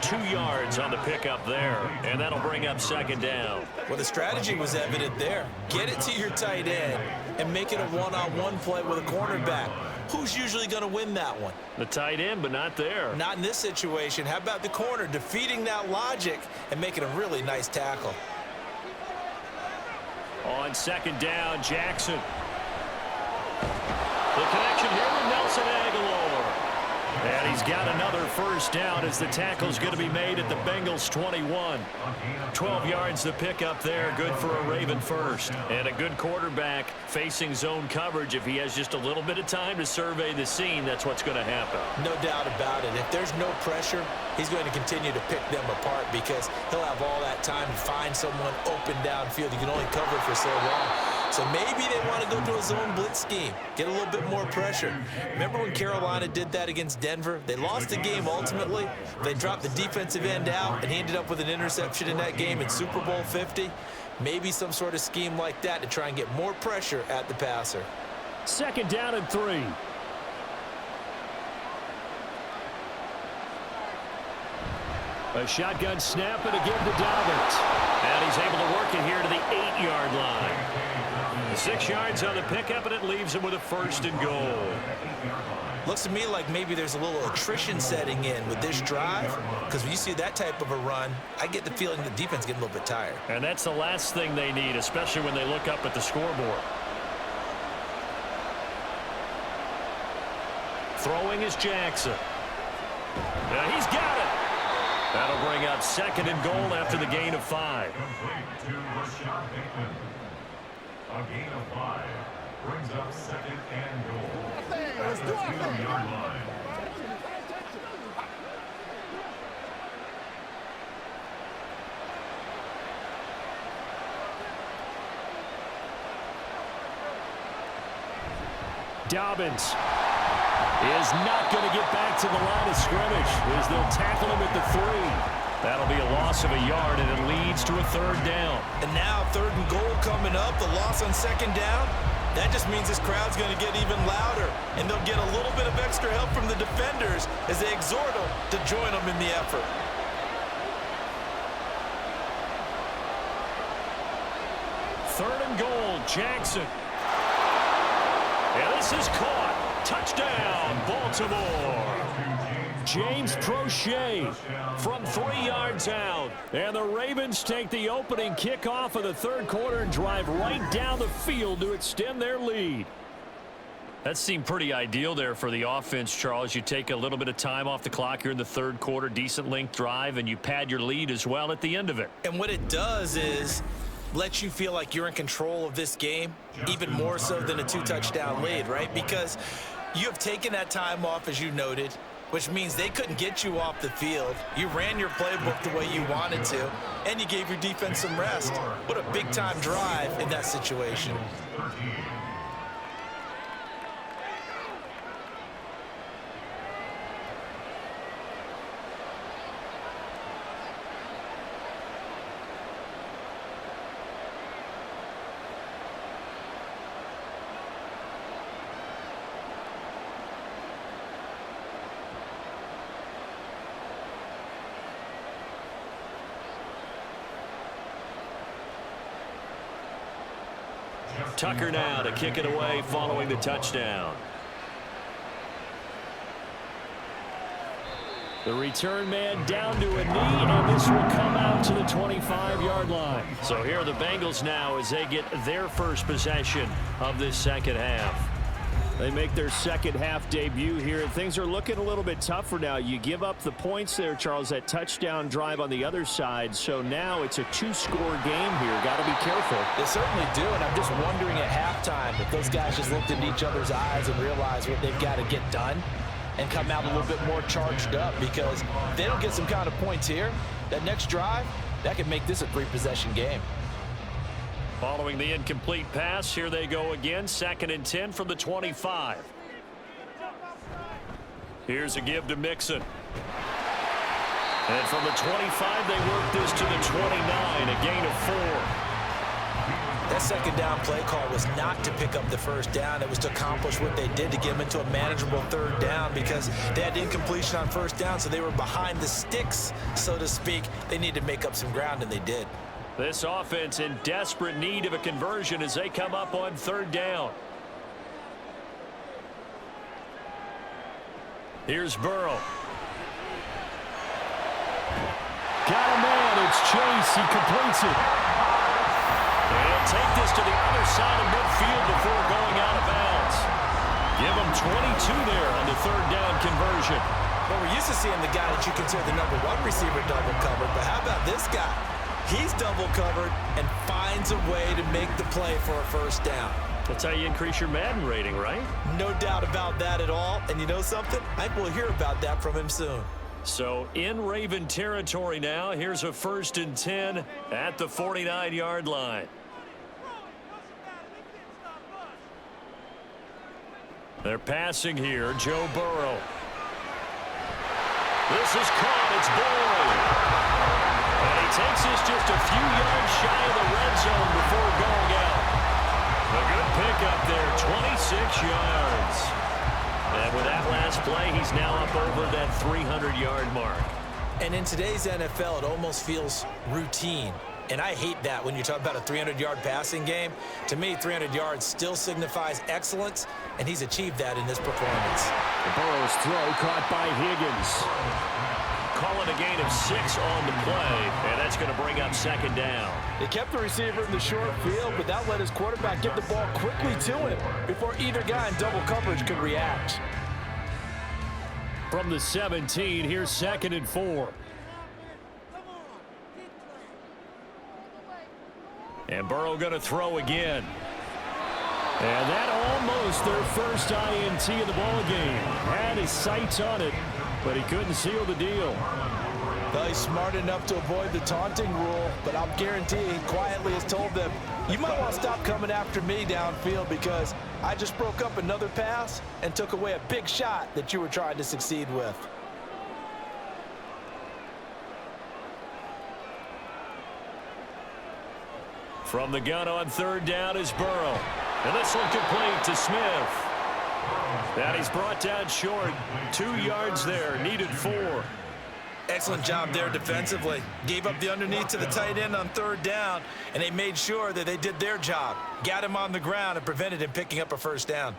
2 yards on the pickup there, and that'll bring up 2nd down. Well, the strategy was evident there. Get it to your tight end and make it a one-on-one play with a cornerback. Who's usually going to win that one? The tight end, but not there. Not in this situation. How about the corner defeating that logic and making a really nice tackle? On 2nd down, Jackson. The connection here with Nelson Aguilar. And he's got another 1st down as the tackle's going to be made at the Bengals 21. 12 yards to pick up there, good for a Raven 1st. And a good quarterback facing zone coverage. If he has just a little bit of time to survey the scene, that's what's going to happen. No doubt about it. If there's no pressure, he's going to continue to pick them apart because he'll have all that time to find someone open downfield. You can only cover for so long. So maybe they want to go to a zone blitz scheme, get a little bit more pressure. Remember when Carolina did that against Denver? They lost the game ultimately. They dropped the defensive end out, and he ended up with an interception in that game in Super Bowl 50. Maybe some sort of scheme like that to try and get more pressure at the passer. 2nd down and 3. A shotgun snap and again to Dobbins. And he's able to work it here to the 8-yard line. 6 yards on the pickup, and it leaves him with a 1st and goal. Looks to me like maybe there's a little attrition setting in with this drive, because when you see that type of a run, I get the feeling the defense is getting a little bit tired. And that's the last thing they need, especially when they look up at the scoreboard. Throwing is Jackson. Now he's got it. That'll bring up 2nd and goal after the gain of 5. A gain of 5 brings up 2nd and goal at the 2-yard line. Dobbins is not going to get back to the line of scrimmage as they'll tackle him at the 3. That'll be a loss of a yard, and it leads to a 3rd down. And now 3rd and goal coming up, the loss on 2nd down. That just means this crowd's going to get even louder, and they'll get a little bit of extra help from the defenders as they exhort them to join them in the effort. Third and goal, Jackson. And this is caught. Touchdown, Baltimore. James Prochet From 3 yards out. And the Ravens take the opening kickoff of the 3rd quarter and drive right down the field to extend their lead. That seemed pretty ideal there for the offense, Charles. You take a little bit of time off the clock here in the 3rd quarter, decent length drive, and you pad your lead as well at the end of it. And what it does is let you feel like you're in control of this game, even more so than a 2-touchdown lead, right? Because you have taken that time off, as you noted, which means they couldn't get you off the field. You ran your playbook the way you wanted to, and you gave your defense some rest. What a big-time drive in that situation. Tucker now to kick it away following the touchdown. The return man down to a knee, and this will come out to the 25-yard line. So here are the Bengals now as they get their first possession of this second half. They make their second half debut here, and things are looking a little bit tougher now. You give up the points there, Charles, that touchdown drive on the other side. So now it's a two-score game here. Got to be careful. They certainly do, and I'm just wondering at halftime if those guys just looked into each other's eyes and realized what they've got to get done and come out a little bit more charged up, because if they don't get some kind of points here, that next drive, that could make this a three-possession game. Following the incomplete pass, here they go again. 2nd and 10 from the 25. Here's a give to Mixon. And from the 25, they work this to the 29, a gain of 4. That second down play call was not to pick up the first down. It was to accomplish what they did, to get them into a manageable third down, because they had incompletion on first down, so they were behind the sticks, so to speak. They needed to make up some ground, and they did. This offense in desperate need of a conversion as they come up on 3rd down. Here's Burrow. Got a man. It's Chase. He completes it. And take this to the other side of midfield before going out of bounds. Give them 22 there on the 3rd down conversion. Well, we're used to seeing the guy that you consider the number 1 receiver double covered, but how about this guy? He's double covered and finds a way to make the play for a first down. That's how you increase your Madden rating, right? No doubt about that at all. And you know something? I think we'll hear about that from him soon. So in Raven territory now. Here's a 1st and 10 at the 49-yard line. They're passing here. Joe Burrow. This is caught. It's Boyd. And he takes us just a few yards shy of the red zone before going out. A good pickup there, 26 yards. And with that last play, he's now up over that 300-yard mark. And in today's NFL, it almost feels routine. And I hate that when you talk about a 300-yard passing game. To me, 300 yards still signifies excellence, and he's achieved that in this performance. Burrow's throw caught by Higgins. Calling a gain of 6 on the play, and that's going to bring up 2nd down. They kept the receiver in the short field, but that let his quarterback get the ball quickly to him before either guy in double coverage could react. From the 17, here's 2nd and 4. And Burrow going to throw again. And that almost their first INT of the ball game. Had his sights on it, but he couldn't seal the deal. Well, he's smart enough to avoid the taunting rule, but I'll guarantee he quietly has told them, you might want to stop coming after me downfield, because I just broke up another pass and took away a big shot that you were trying to succeed with. From the gun on 3rd down is Burrow. And this one complete to Smith. That he's brought down short. 2 yards there. Needed 4. Excellent job there defensively. Gave up the underneath to the tight end on 3rd down, and they made sure that they did their job. Got him on the ground and prevented him picking up a first down.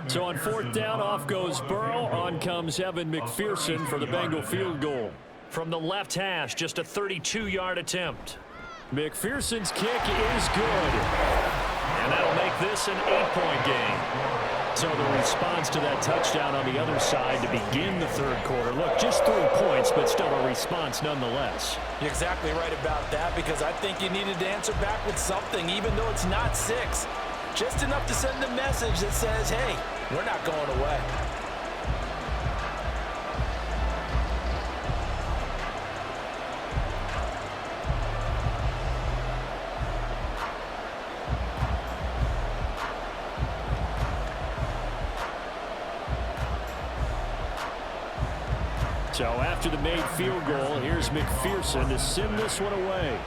So on 4th down, off goes Burrow. On comes Evan McPherson for the Bengal field goal. From the left hash, just a 32-yard attempt. McPherson's kick is good. And that'll make this an 8-point game. So the response to that touchdown on the other side to begin the 3rd quarter. Look, just 3 points, but still a response nonetheless. You're exactly right about that, because I think you needed to answer back with something, even though it's not 6. Just enough to send a message that says, hey, we're not going away. So after the made field goal, here's McPherson to send this one away.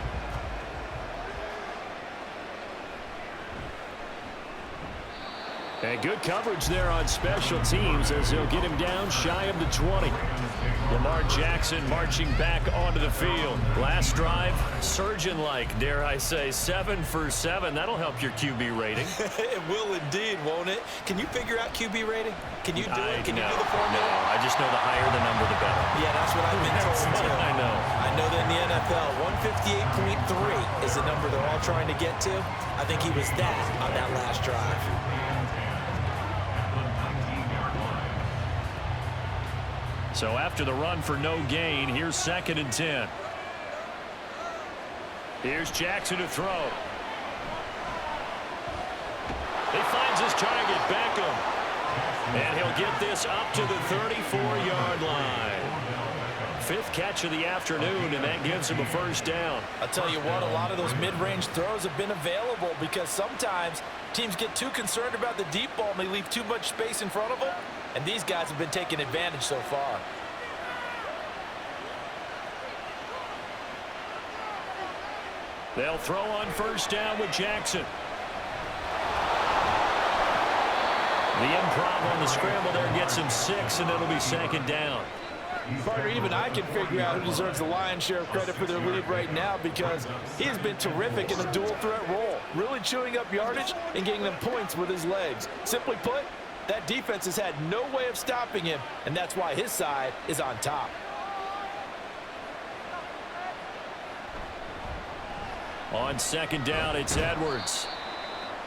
And good coverage there on special teams as they'll get him down shy of the 20. Lamar Jackson marching back onto the field. Last drive, surgeon-like, dare I say, 7 for 7. That'll help your QB rating. It will indeed, won't it? Can you figure out QB rating? Can you do it? Can you do the formula? No, I just know the higher the number, the better. Yeah, that's what I've been told too. I know. I know that in the NFL, 158.3 is the number they're all trying to get to. I think he was that on that last drive. So after the run for no gain, here's 2nd and 10. Here's Jackson to throw. He finds his target, Beckham. And he'll get this up to the 34-yard line. 5th catch of the afternoon, and that gives him a first down. I'll tell you what, a lot of those mid-range throws have been available because sometimes teams get too concerned about the deep ball and they leave too much space in front of them, and these guys have been taking advantage so far. They'll throw on first down with Jackson. The improv on the scramble there gets him 6, and it'll be 2nd down. Partner, even I can figure out who deserves the lion's share of credit for their lead right now because he has been terrific in the dual threat role, really chewing up yardage and getting them points with his legs. Simply put, that defense has had no way of stopping him, and that's why his side is on top. On 2nd down, it's Edwards.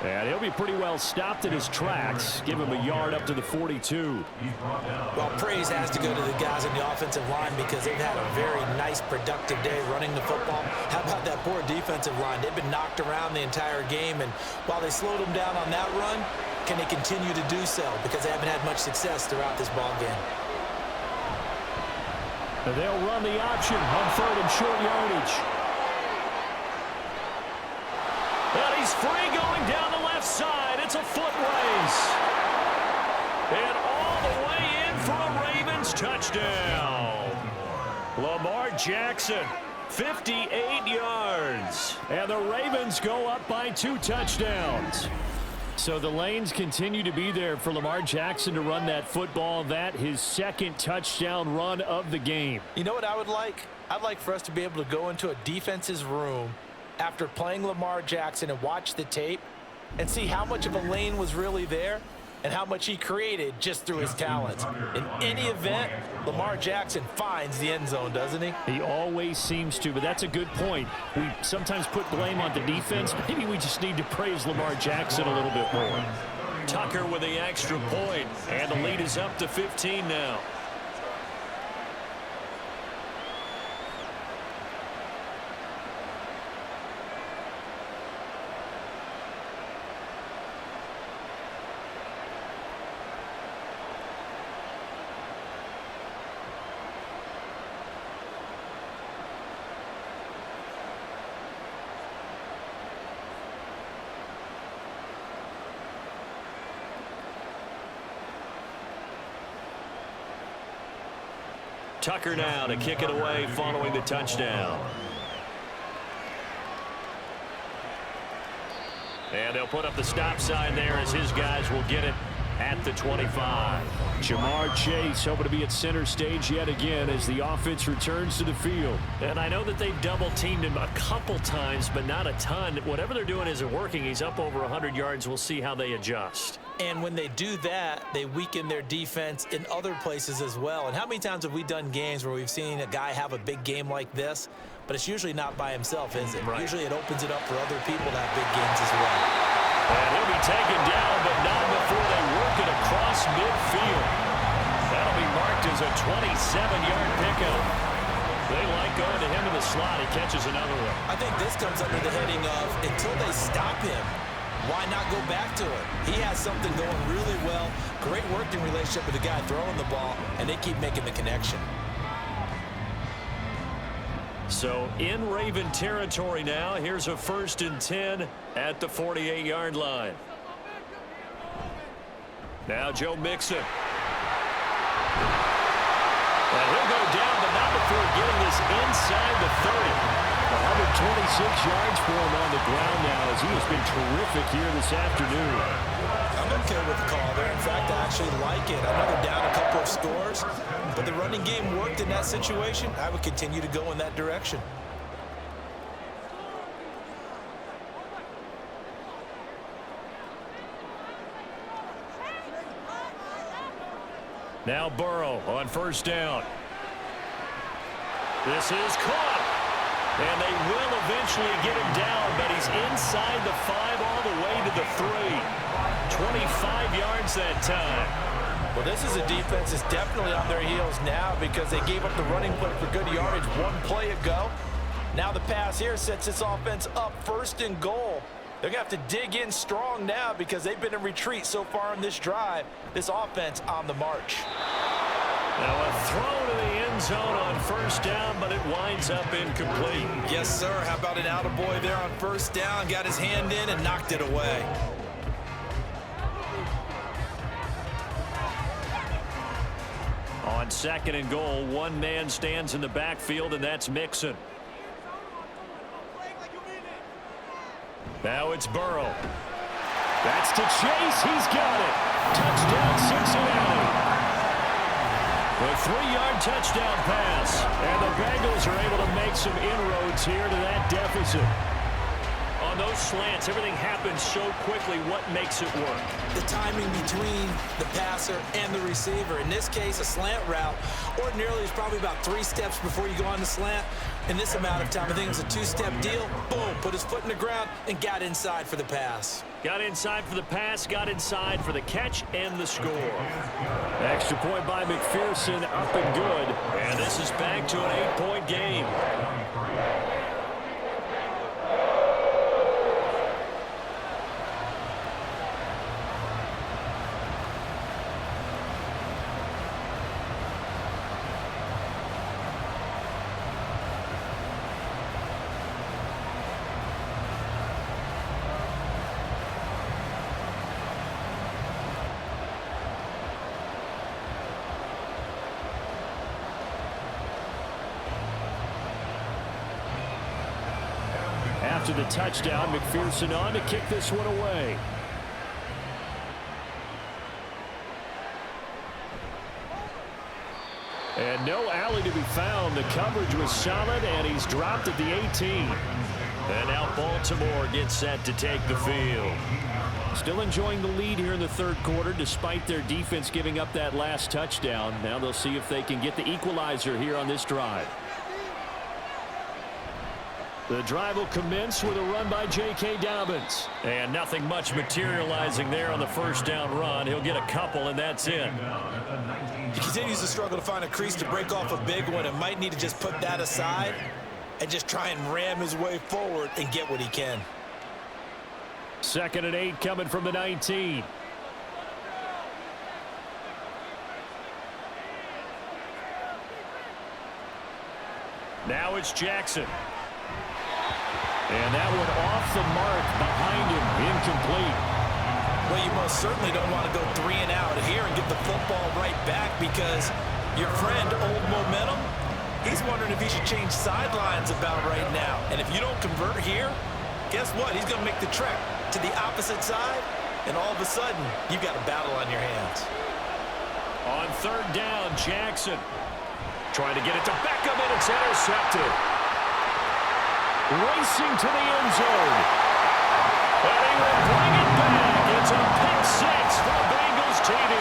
And he'll be pretty well stopped in his tracks. Give him a yard up to the 42. Well, praise has to go to the guys on the offensive line because they've had a very nice, productive day running the football. How about that poor defensive line? They've been knocked around the entire game, and while they slowed them down on that run, can they continue to do so? Because they haven't had much success throughout this ball game. And they'll run the option on 3rd and short yardage. And he's free going down the left side. It's a foot race. And all the way in for a Ravens touchdown. Lamar Jackson, 58 yards. And the Ravens go up by 2 touchdowns. So the lanes continue to be there for Lamar Jackson to run that football. That his 2nd touchdown run of the game. You know what I would like? I'd like for us to be able to go into a defense's room after playing Lamar Jackson and watch the tape and see how much of a lane was really there and how much he created just through his talents. In any event, Lamar Jackson finds the end zone, doesn't he? He always seems to, but that's a good point. We sometimes put blame on the defense. Maybe we just need to praise Lamar Jackson a little bit more. Tucker with the extra point, and the lead is up to 15 now. Tucker now to kick it away following the touchdown. And they'll put up the stop sign there as his guys will get it at the 25. Jamar Chase hoping to be at center stage yet again as the offense returns to the field. And I know that they've double-teamed him a couple times, but not a ton. Whatever they're doing isn't working. He's up over 100 yards. We'll see how they adjust. And when they do that, they weaken their defense in other places as well. And how many times have we done games where we've seen a guy have a big game like this, but it's usually not by himself, is it? Right. Usually it opens it up for other people to have big games as well. And he'll be taken down, but not before they work it across midfield. That'll be marked as a 27-yard pickup. They like going to him in the slot. He catches another one. I think this comes under the heading of until they stop him, why not go back to it? He has something going really well. Great working relationship with the guy throwing the ball, and they keep making the connection. So in Raven territory now, here's a 1st and 10 at the 48-yard line. Now Joe Mixon. And he'll go down, but not before getting this inside the 30. 126 yards for him on the ground now as he has been terrific here this afternoon. I'm okay with the call there. In fact, I actually like it. I know they're down a couple of scores, but the running game worked in that situation. I would continue to go in that direction. Now Burrow on 1st down. This is caught. And they will eventually get him down, but he's inside the 5 all the way to the 3. 25 yards that time. Well, this is a defense that's definitely on their heels now because they gave up the running play for good yardage one play ago. Now the pass here sets this offense up 1st and goal. They're going to have to dig in strong now because they've been in retreat so far in this drive. This offense on the march. Now a throw to the end zone on 1st down, but it winds up incomplete. Yes, sir. How about an attaboy there on 1st down? Got his hand in and knocked it away. On 2nd and goal, one man stands in the backfield, and that's Mixon. Now it's Burrow. That's to Chase. He's got it. Touchdown, Cincinnati. A 3-yard touchdown pass. And the Bengals are able to make some inroads here to that deficit. On those slants, everything happens so quickly. What makes it work? The timing between the passer and the receiver. In this case, a slant route ordinarily is probably about 3 steps before you go on the slant. In this amount of time, I think it was a 2-step deal. Boom, put his foot in the ground and got inside for the pass. Got inside for the pass, got inside for the catch, and the score. Extra point by McPherson, up and good. And this is back to an 8-point game. After the touchdown, McPherson on to kick this one away. And no alley to be found. The coverage was solid, and he's dropped at the 18. And now Baltimore gets set to take the field. Still enjoying the lead here in the 3rd quarter, despite their defense giving up that last touchdown. Now they'll see if they can get the equalizer here on this drive. The drive will commence with a run by J.K. Dobbins. And nothing much materializing there on the 1st down run. He'll get a couple, and that's it. He continues to struggle to find a crease to break off a big one and might need to just put that aside and just try and ram his way forward and get what he can. 2nd and 8 coming from the 19. Now it's Jackson. And that one off the mark behind him, incomplete. Well, you most certainly don't want to go 3 and out here and get the football right back because your friend, Old Momentum, he's wondering if he should change sidelines about right now. And if you don't convert here, guess what? He's going to make the trek to the opposite side, and all of a sudden, you've got a battle on your hands. On 3rd down, Jackson trying to get it to Beckham, and it's intercepted. Racing to the end zone. And he will bring it back. It's a pick 6 for the Bengals TD.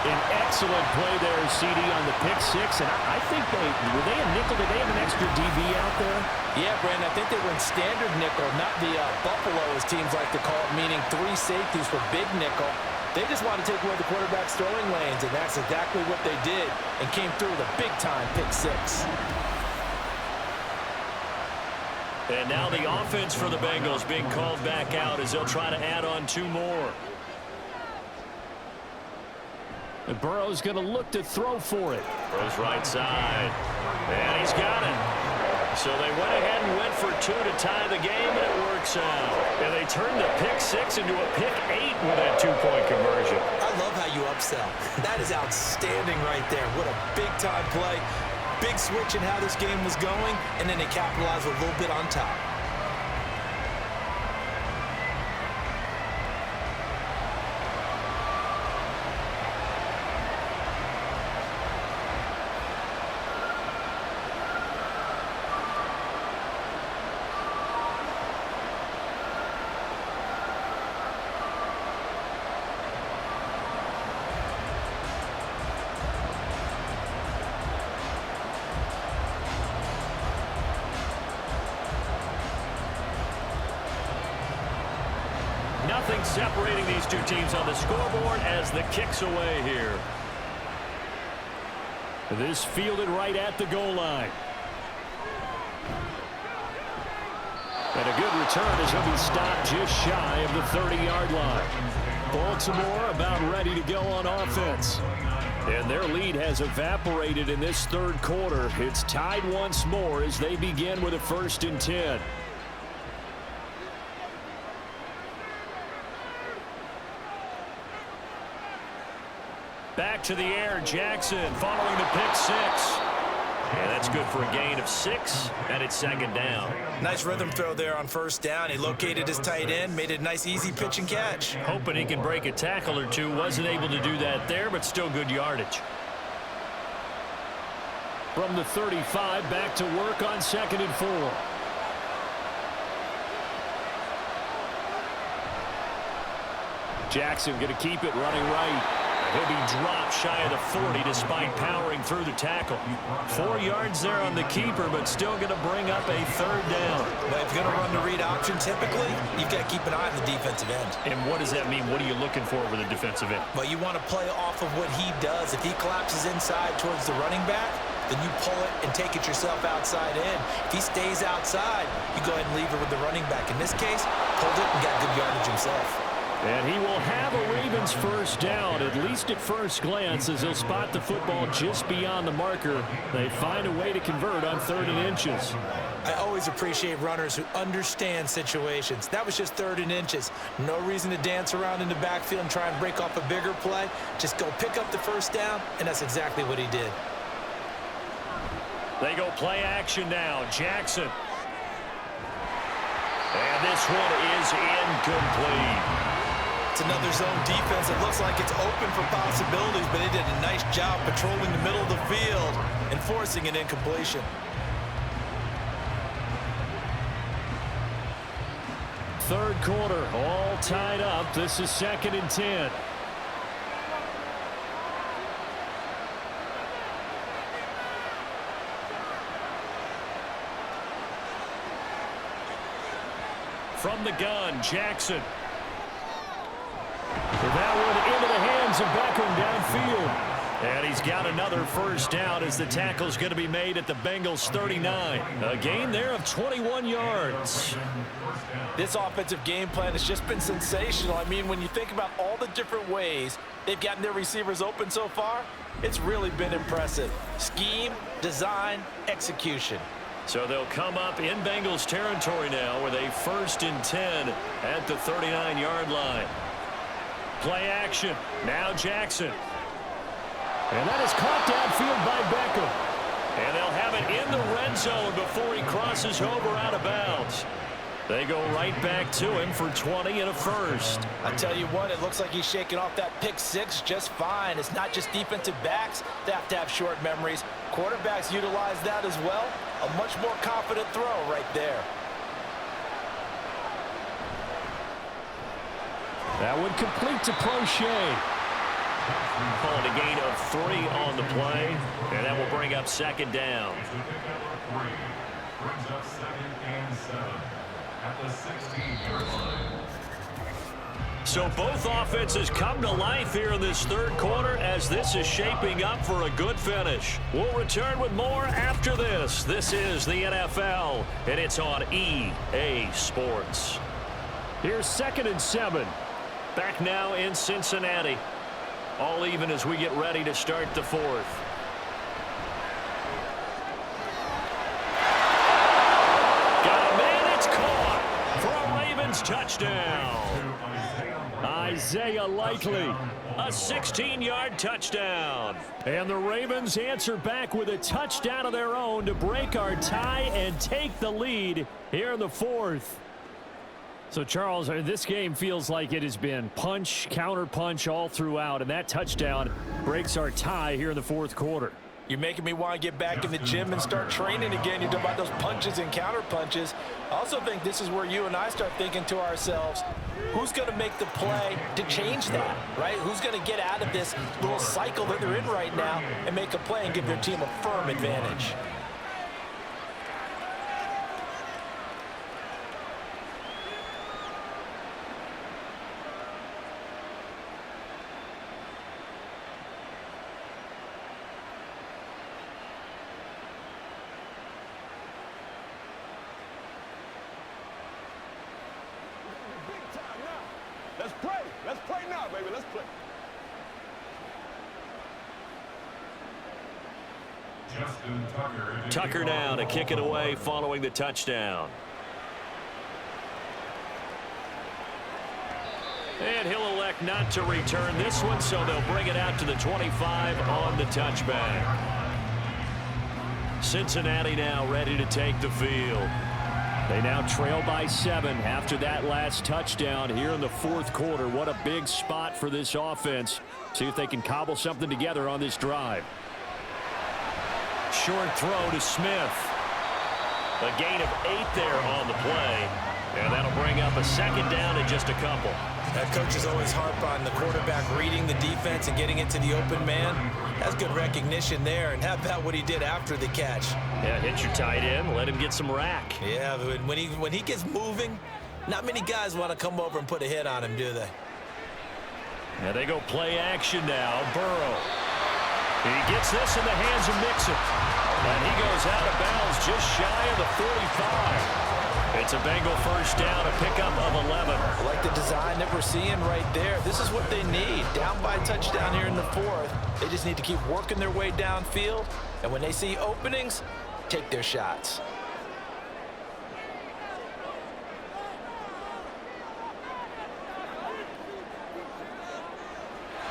An excellent play there, CD, on the pick 6. And I think were they a nickel? Did they have an extra DB out there? Yeah, Brandon, I think they were in standard nickel, not the Buffalo, as teams like to call it, meaning 3 safeties for big nickel. They just want to take away the quarterback's throwing lanes, and that's exactly what they did and came through with a big-time pick 6. And now the offense for the Bengals being called back out as they'll try to add on 2 more. And Burrow's going to look to throw for it. Throws right side. And he's got it. So they went ahead and went for 2 to tie the game, and it works out. And they turned the pick 6 into a pick 8 with that 2-point conversion. I love how you upsell. That is outstanding right there. What a big-time play. Big switch in how this game was going, and then they capitalized a little bit on top. Nothing separating these two teams on the scoreboard as the kick's away here. This fielded right at the goal line. And a good return as he'll be stopped just shy of the 30-yard line. Baltimore about ready to go on offense. And their lead has evaporated in this third quarter. It's tied once more as they begin with a 1st and 10. Back to the air, Jackson following the pick 6. And that's good for a gain of 6, and it's 2nd down. Nice rhythm throw there on 1st down. He located his tight end, made it a nice, easy pitch and catch. Hoping he can break a tackle or two. Wasn't able to do that there, but still good yardage. From the 35, back to work on 2nd and 4. Jackson going to keep it running right. He'll be dropped shy of the 40 despite powering through the tackle. 4 yards there on the keeper, but still going to bring up a 3rd down. Well, if you're going to run the read option, typically, you've got to keep an eye on the defensive end. And what does that mean? What are you looking for with the defensive end? Well, you want to play off of what he does. If he collapses inside towards the running back, then you pull it and take it yourself outside in. If he stays outside, you go ahead and leave it with the running back. In this case, pulled it and got good yardage himself. And he will have a Ravens 1st down, at least at first glance, as he'll spot the football just beyond the marker. They find a way to convert on 3rd and inches. I always appreciate runners who understand situations. That was just 3rd and inches. No reason to dance around in the backfield and try and break off a bigger play. Just go pick up the 1st down, and that's exactly what he did. They go play action now. Jackson. And this one is incomplete. It's another zone defense. It looks like it's open for possibilities, but they did a nice job patrolling the middle of the field and forcing an incompletion. 3rd quarter, all tied up. This is 2nd and 10. From the gun, Jackson. That one into the hands of Beckham downfield. And he's got another 1st down as the tackle's going to be made at the Bengals 39. A gain there of 21 yards. This offensive game plan has just been sensational. I mean, when you think about all the different ways they've gotten their receivers open so far, it's really been impressive. Scheme, design, execution. So they'll come up in Bengals territory now with a 1st and 10 at the 39-yard line. Play action. Now Jackson. And that is caught downfield by Beckham. And they'll have it in the red zone before he crosses over out of bounds. They go right back to him for 20 and a 1st. I tell you what, it looks like he's shaking off that pick 6 just fine. It's not just defensive backs that have to have short memories. Quarterbacks utilize that as well. A much more confident throw right there. That would complete to Prochet. Calling a gain of 3 on the play, and that will bring up 2nd down. Brings up 2nd and 7 at the 16-yard line. So both offenses come to life here in this 3rd quarter as this is shaping up for a good finish. We'll return with more after this. This is the NFL, and it's on EA Sports. Here's 2nd and 7. Back now in Cincinnati. All even as we get ready to start the 4th. Got a man, it's caught for a Ravens touchdown. Isaiah Likely. A 16-yard touchdown. And the Ravens answer back with a touchdown of their own to break our tie and take the lead here in the 4th. So, Charles, this game feels like it has been punch, counter punch all throughout, and that touchdown breaks our tie here in the 4th quarter. You're making me want to get back in the gym and start training again. You're talking about those punches and counter punches. I also think this is where you and I start thinking to ourselves, who's going to make the play to change that, right? Who's going to get out of this little cycle that they're in right now and make a play and give their team a firm advantage? baby. Let's play. Tucker now to kick it away following the touchdown. And he'll elect not to return this one, so they'll bring it out to the 25 on the touchback. Cincinnati now ready to take the field. They now trail by 7 after that last touchdown here in the fourth quarter. What a big spot for this offense. See if they can cobble something together on this drive. Short throw to Smith. A gain of 8 there on the play. And that'll bring up a second down and just a couple. That coach is always harp on the quarterback reading the defense and getting it to the open man. That's good recognition there. And how about what he did after the catch? Yeah, hit your tight end. Let him get some rack. Yeah, but when he gets moving, not many guys want to come over and put a hit on him, do they? Now they go play action now. Burrow. He gets this in the hands of Mixon. And he goes out of bounds just shy of the 45. It's a Bengal first down, a pickup of 11. I like the design that we're seeing right there. This is what they need. Down by touchdown here in the fourth. They just need to keep working their way downfield. And when they see openings, take their shots.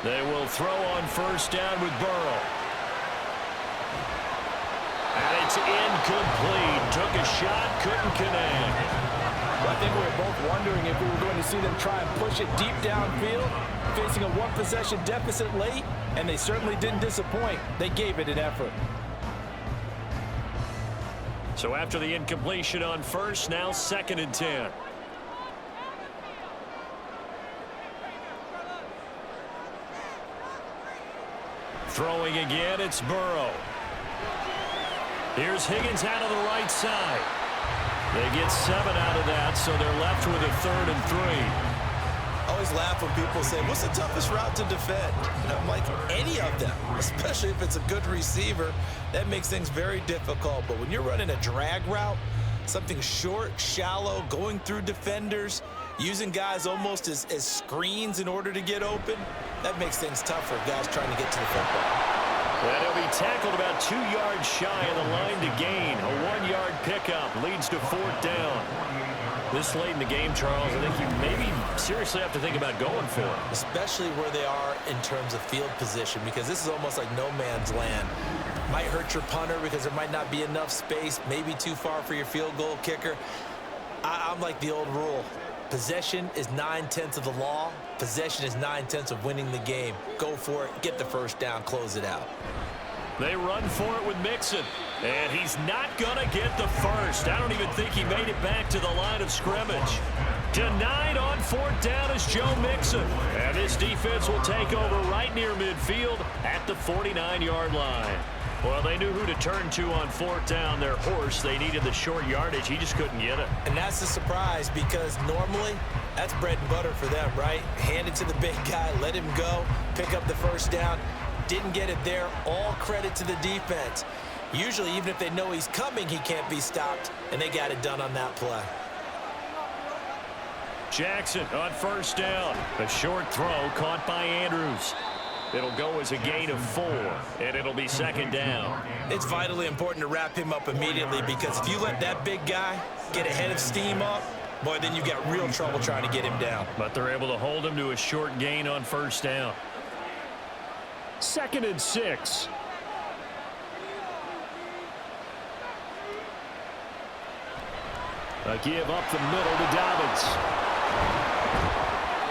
They will throw on first down with Burrow. And it's incomplete. Took a shot, couldn't connect. Well, I think we were both wondering if we were going to see them try and push it deep downfield, facing a one-possession deficit late, and they certainly didn't disappoint. They gave it an effort. So after the incompletion on first, now 2nd and 10. Throwing again, it's Burrow. Here's Higgins out of the right side. They get 7 out of that, so they're left with a 3rd and 3. I always laugh when people say, what's the toughest route to defend? And I'm like, any of them, especially if it's a good receiver. That makes things very difficult. But when you're running a drag route, something short, shallow, going through defenders, using guys almost as screens in order to get open, that makes things tough for guys trying to get to the football. And he'll be tackled about 2 yards shy of the line to gain. A 1-yard pickup leads to 4th down. This late in the game, Charles, I think you maybe seriously have to think about going for it. Especially where they are in terms of field position, because this is almost like no man's land. Might hurt your punter because there might not be enough space, maybe too far for your field goal kicker. I'm like the old rule. Possession is 9/10 of the law. Possession is 9/10 of winning the game. Go for it, get the first down, close it out. They run for it with Mixon, and he's not going to get the first. I don't even think he made it back to the line of scrimmage. Denied on 4th down is Joe Mixon, and this defense will take over right near midfield at the 49-yard line. Well, they knew who to turn to on 4th down. Their horse, they needed the short yardage. He just couldn't get it. And that's the surprise, because normally that's bread and butter for them, right? Hand it to the big guy, let him go, pick up the first down. Didn't get it there. All credit to the defense. Usually, even if they know he's coming, he can't be stopped, and they got it done on that play. Jackson on first down. A short throw caught by Andrews. It'll go as a gain of 4, and it'll be 2nd down. It's vitally important to wrap him up immediately, because if you let that big guy get ahead of steam up, boy, then you've got real trouble trying to get him down. But they're able to hold him to a short gain on first down. 2nd and 6. A give up the middle to Dobbins.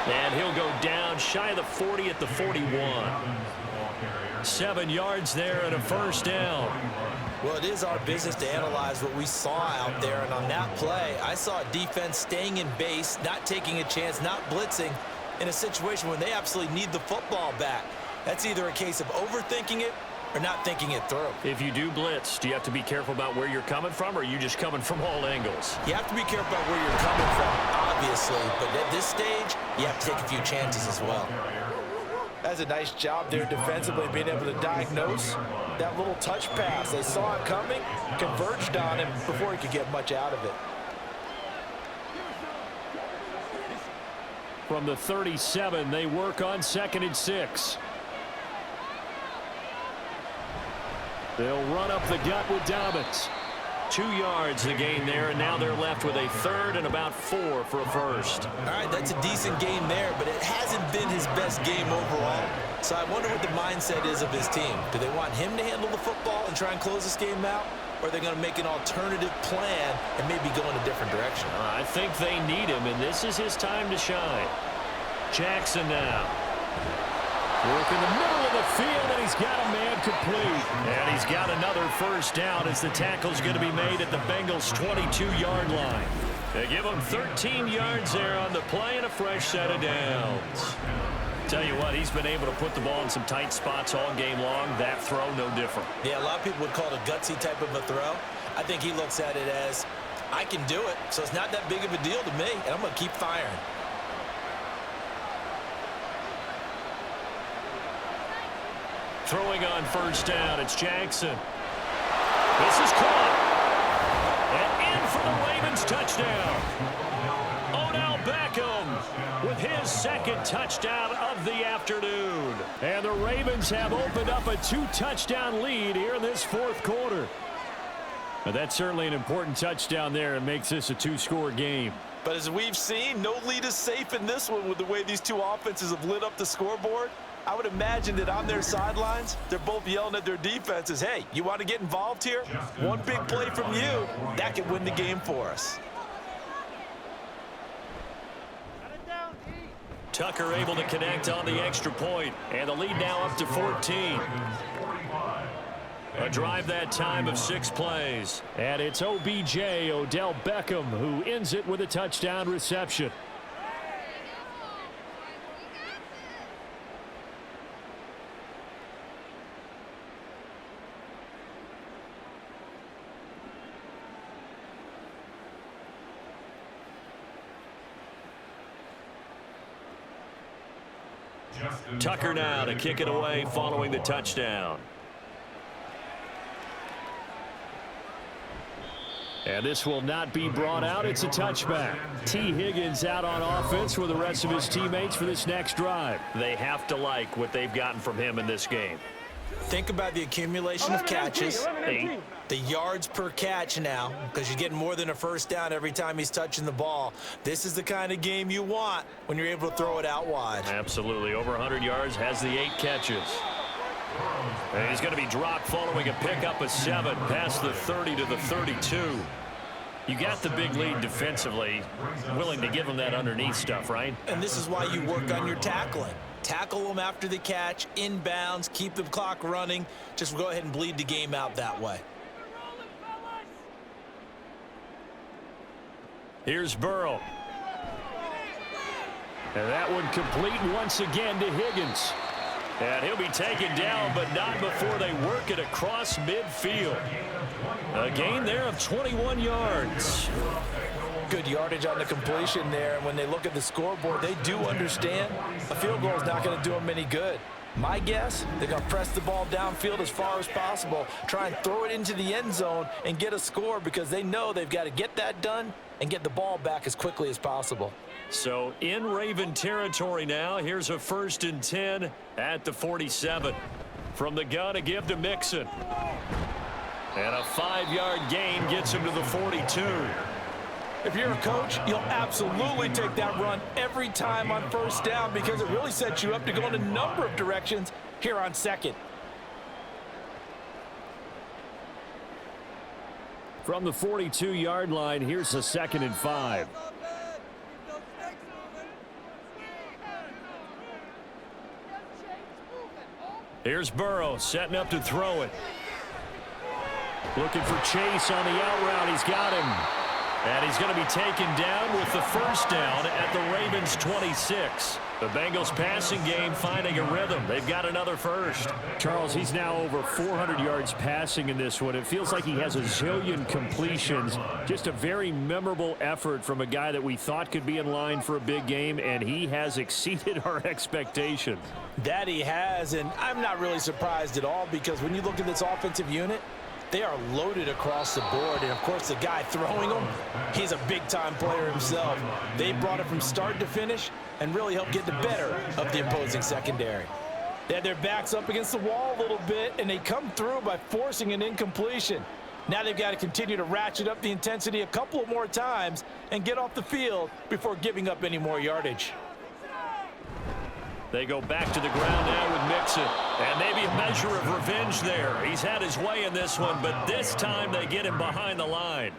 And he'll go down shy of the 40 at the 41. 7 yards there and a first down. Well, it is our business to analyze what we saw out there, and on that play, I saw a defense staying in base, not taking a chance, not blitzing, in a situation when they absolutely need the football back. That's either a case of overthinking it or not thinking it through. If you do blitz, do you have to be careful about where you're coming from, or are you just coming from all angles? You have to be careful about where you're coming from, obviously, but at this stage, you have to take a few chances as well. That's a nice job there defensively, being able to diagnose that little touch pass. They saw it coming, converged on him before he could get much out of it. From the 37, they work on 2nd and 6. They'll run up the gut with Dobbins. 2 yards the gain there, and now they're left with a 3rd and about 4 for a first. All right, that's a decent game there, but it hasn't been his best game overall. So I wonder what the mindset is of his team. Do they want him to handle the football and try and close this game out? Or are they going to make an alternative plan and maybe go in a different direction? I think they need him, and this is his time to shine. Jackson now. Work in the middle of the field, and he's got a man complete. And he's got another first down as the tackle's going to be made at the Bengals' 22-yard line. They give him 13 yards there on the play and a fresh set of downs. Tell you what, he's been able to put the ball in some tight spots all game long. That throw, no different. Yeah, a lot of people would call it a gutsy type of a throw. I think he looks at it as, I can do it, so it's not that big of a deal to me, and I'm going to keep firing. Throwing on first down, it's Jackson. This is caught. And in for the Ravens touchdown. Odell Beckham with his 2nd touchdown of the afternoon. And the Ravens have opened up a 2-touchdown lead here in this 4th quarter. But that's certainly an important touchdown there and makes this a 2-score game. But as we've seen, no lead is safe in this one with the way these two offenses have lit up the scoreboard. I would imagine that on their sidelines, they're both yelling at their defenses, hey, you want to get involved here? One big play from you, that could win the game for us. Tucker able to connect on the extra point, and the lead now up to 14. A drive that time of 6 plays. And it's OBJ, Odell Beckham, who ends it with a touchdown reception. Tucker now to kick it away following the touchdown. And this will not be brought out. It's a touchback. T. Higgins out on offense with the rest of his teammates for this next drive. They have to like what they've gotten from him in this game. Think about the accumulation of catches. 8. The yards per catch now, because you're getting more than a first down every time he's touching the ball. This is the kind of game you want when you're able to throw it out wide. Absolutely. Over 100 yards, has the 8 catches. And he's going to be dropped following a pickup of 7 past the 30 to the 32. You got the big lead defensively, willing to give him that underneath stuff, right? And this is why you work on your tackling. Tackle them after the catch, inbounds, keep the clock running. Just go ahead and bleed the game out that way. Here's Burrow. And that one complete once again to Higgins. And he'll be taken down, but not before they work it across midfield. A gain there of 21 yards. Good yardage on the completion there. And when they look at the scoreboard, they do understand a field goal is not going to do them any good. My guess, they're going to press the ball downfield as far as possible, try and throw it into the end zone and get a score because they know they've got to get that done and get the ball back as quickly as possible. So in Raven territory now, here's a 1st and 10 at the 47. From the gun, a give to Mixon. And a 5-yard gain gets him to the 42. If you're a coach, you'll absolutely take that run every time on first down because it really sets you up to go in a number of directions here on 2nd. From the 42-yard line, here's a 2nd and 5. Here's Burrow setting up to throw it. Looking for Chase on the out route. He's got him. And he's going to be taken down with the first down at the Ravens' 26. The Bengals passing game finding a rhythm. They've got another first. Charles, he's now over 400 yards passing in this one. It feels like he has a zillion completions. Just a very memorable effort from a guy that we thought could be in line for a big game, and he has exceeded our expectations. That he has, and I'm not really surprised at all because when you look at this offensive unit, They are loaded across the board, and of course the guy throwing them, he's a big-time player himself. They brought it from start to finish and really helped get the better of the opposing secondary. They had their backs up against the wall a little bit, and they come through by forcing an incompletion. Now they've got to continue to ratchet up the intensity a couple of more times and get off the field before giving up any more yardage. They go back to the ground now with Mixon. And maybe a measure of revenge there. He's had his way in this one, but this time they get him behind the line.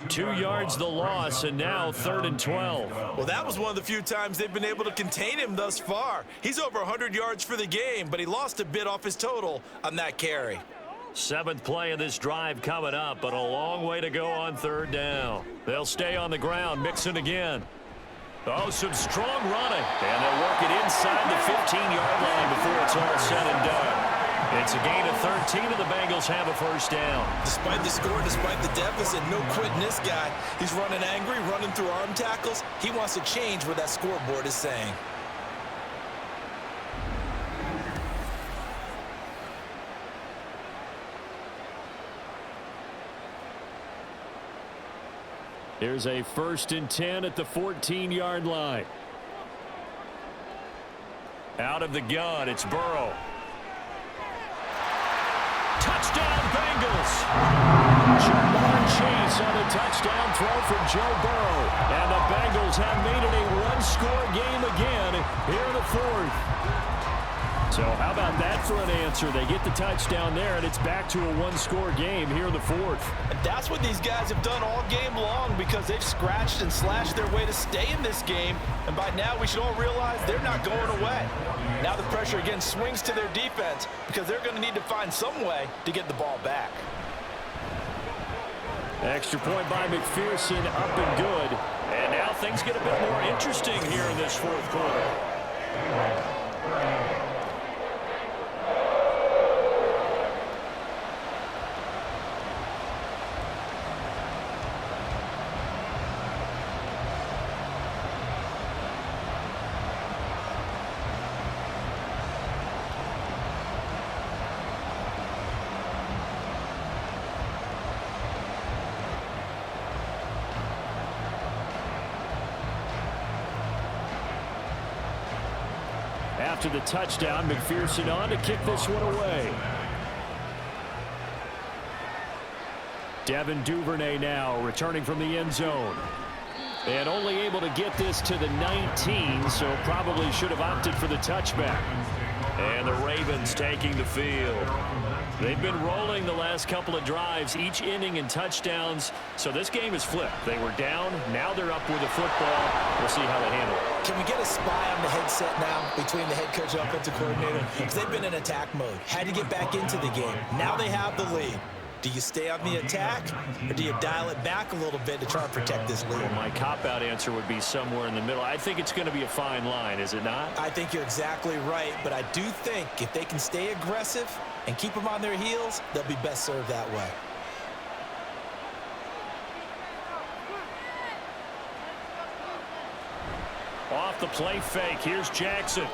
2 yards the loss, and now 3rd and 12. Well, that was one of the few times they've been able to contain him thus far. He's over 100 yards for the game, but he lost a bit off his total on that carry. 7th play of this drive coming up, but a long way to go on 3rd down. They'll stay on the ground. Mixon again. Oh, some strong running. And they'll work it inside the 15-yard line before it's all said and done. It's a gain of 13, and the Bengals have a 1st down. Despite the score, despite the deficit, no quitting this guy. He's running angry, running through arm tackles. He wants to change what that scoreboard is saying. Here's a 1st and 10 at the 14-yard line. Out of the gun, it's Burrow. Touchdown, Bengals! Jamar Chase on a touchdown throw from Joe Burrow. And the Bengals have made it a one-score game again here in the 4th. So how about that for an answer? They get the touchdown there, and it's back to a one-score game here in the 4th. And that's what these guys have done all game long because they've scratched and slashed their way to stay in this game. And by now, we should all realize they're not going away. Now the pressure again swings to their defense because they're going to need to find some way to get the ball back. Extra point by McPherson, up and good. And now things get a bit more interesting here in this 4th quarter. After the touchdown, McPherson on to kick this one away. Devin Duvernay now returning from the end zone. And only able to get this to the 19, so probably should have opted for the touchback. And the Ravens taking the field. They've been rolling the last couple of drives, each inning in touchdowns. So this game is flipped. They were down. Now they're up with the football. We'll see how they handle it. Can we get a spy on the headset now between the head coach and offensive coordinator? Because they've been in attack mode. Had to get back into the game. Now they have the lead. Do you stay on the attack, or do you dial it back a little bit to try and protect this lead? Well, my cop-out answer would be somewhere in the middle. I think it's going to be a fine line, is it not? I think you're exactly right, but I do think if they can stay aggressive and keep them on their heels, they'll be best served that way. Off the play fake, here's Jackson.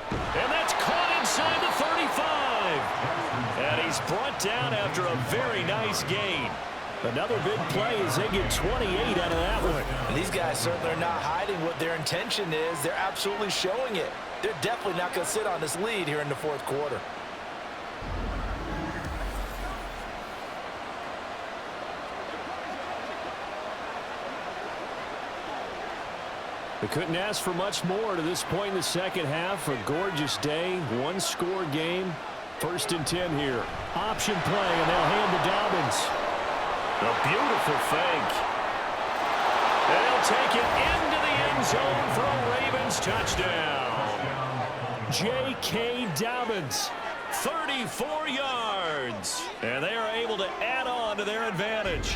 And that's caught inside the 35. And he's brought down after a very nice gain. Another big play as they get 28 out of that one. And these guys certainly are not hiding what their intention is. They're absolutely showing it. They're definitely not going to sit on this lead here in the 4th quarter. We couldn't ask for much more to this point in the second half. A gorgeous day, one-score game. 1st and 10 here. Option play, and they'll hand to Dobbins. A beautiful fake. And they'll take it into the end zone for a Ravens touchdown. J.K. Dobbins, 34 yards. And they are able to add on to their advantage.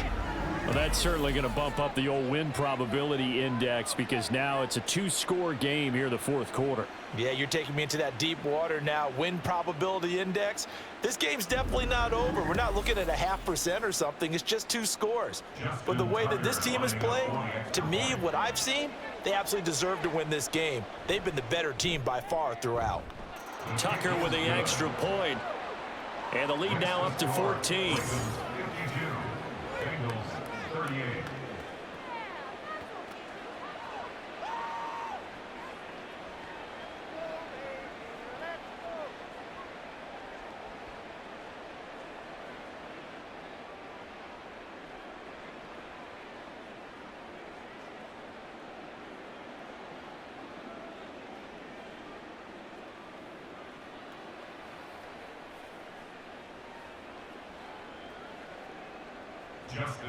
Well, that's certainly going to bump up the old win probability index because now it's a 2-score game here in the 4th quarter. Yeah, you're taking me into that deep water now. Win probability index. This game's definitely not over. We're not looking at a 0.5% or something. It's just 2 scores. But the way that this team has played, to me, what I've seen, they absolutely deserve to win this game. They've been the better team by far throughout. Tucker with the extra point. And the lead now up to 14. 52. Bengals 38.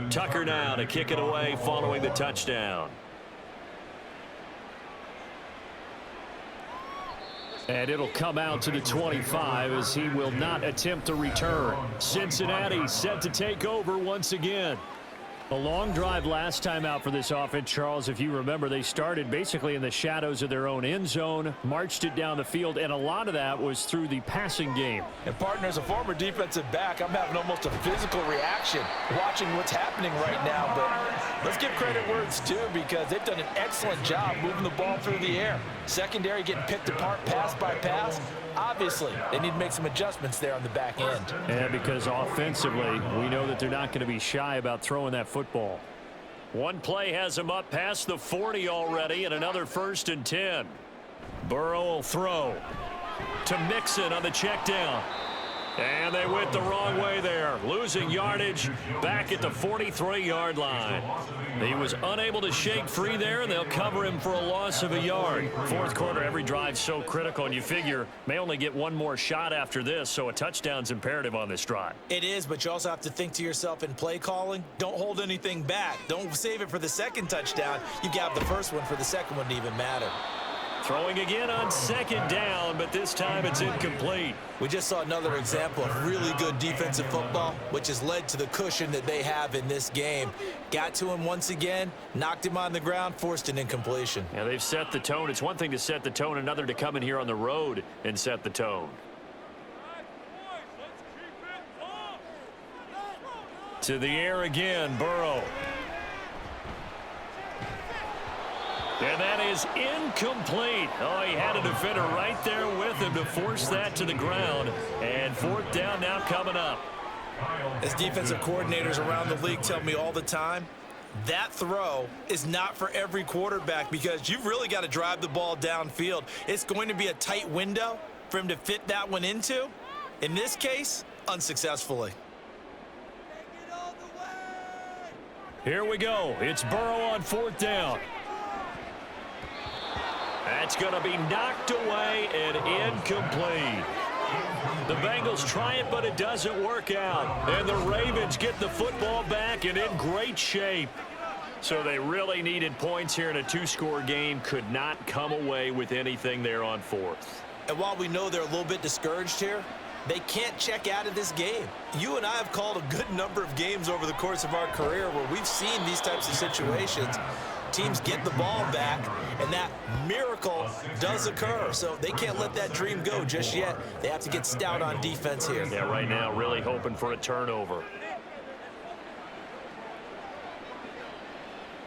Tucker now to kick it away following the touchdown. And it'll come out to the 25 as he will not attempt to return. Cincinnati set to take over once again. A long drive last time out for this offense, Charles. If you remember, they started basically in the shadows of their own end zone, marched it down the field, and a lot of that was through the passing game. And partner, as a former defensive back, I'm having almost a physical reaction watching what's happening right now. But let's give credit where it's due, because they've done an excellent job moving the ball through the air. Secondary getting picked apart pass by pass. Obviously, they need to make some adjustments there on the back end. And because offensively, we know that they're not going to be shy about throwing that football. One play has him up past the 40 already, and another 1st and 10. Burrow will throw to Mixon on the check down. And they went the wrong way there, losing yardage back at the 43-yard line. He was unable to shake free there, and they'll cover him for a loss of a yard. Fourth quarter, every drive's so critical, and you figure may only get one more shot after this, so a touchdown's imperative on this drive. It is, but you also have to think to yourself in play calling, don't hold anything back. Don't save it for the second touchdown. You got the first one for the second one to even matter. Throwing again on 2nd down, but this time it's incomplete. We just saw another example of really good defensive football, which has led to the cushion that they have in this game. Got to him once again, knocked him on the ground, forced an incompletion. Yeah, they've set the tone. It's one thing to set the tone, another to come in here on the road and set the tone. To the air again, Burrow. And that is incomplete. Oh, he had a defender right there with him to force that to the ground. And 4th down now coming up. As defensive coordinators around the league tell me all the time, that throw is not for every quarterback, because you've really got to drive the ball downfield. It's going to be a tight window for him to fit that one into. In this case, unsuccessfully. Here we go. It's Burrow on 4th down. That's going to be knocked away and incomplete. The Bengals try it, but it doesn't work out. And the Ravens get the football back and in great shape. So they really needed points here in a 2-score game. Could not come away with anything there on 4th. And while we know they're a little bit discouraged here, they can't check out of this game. You and I have called a good number of games over the course of our career where we've seen these types of situations. Teams get the ball back, and that miracle does occur. So they can't let that dream go just yet. They have to get stout on defense here. Yeah, right now really hoping for a turnover.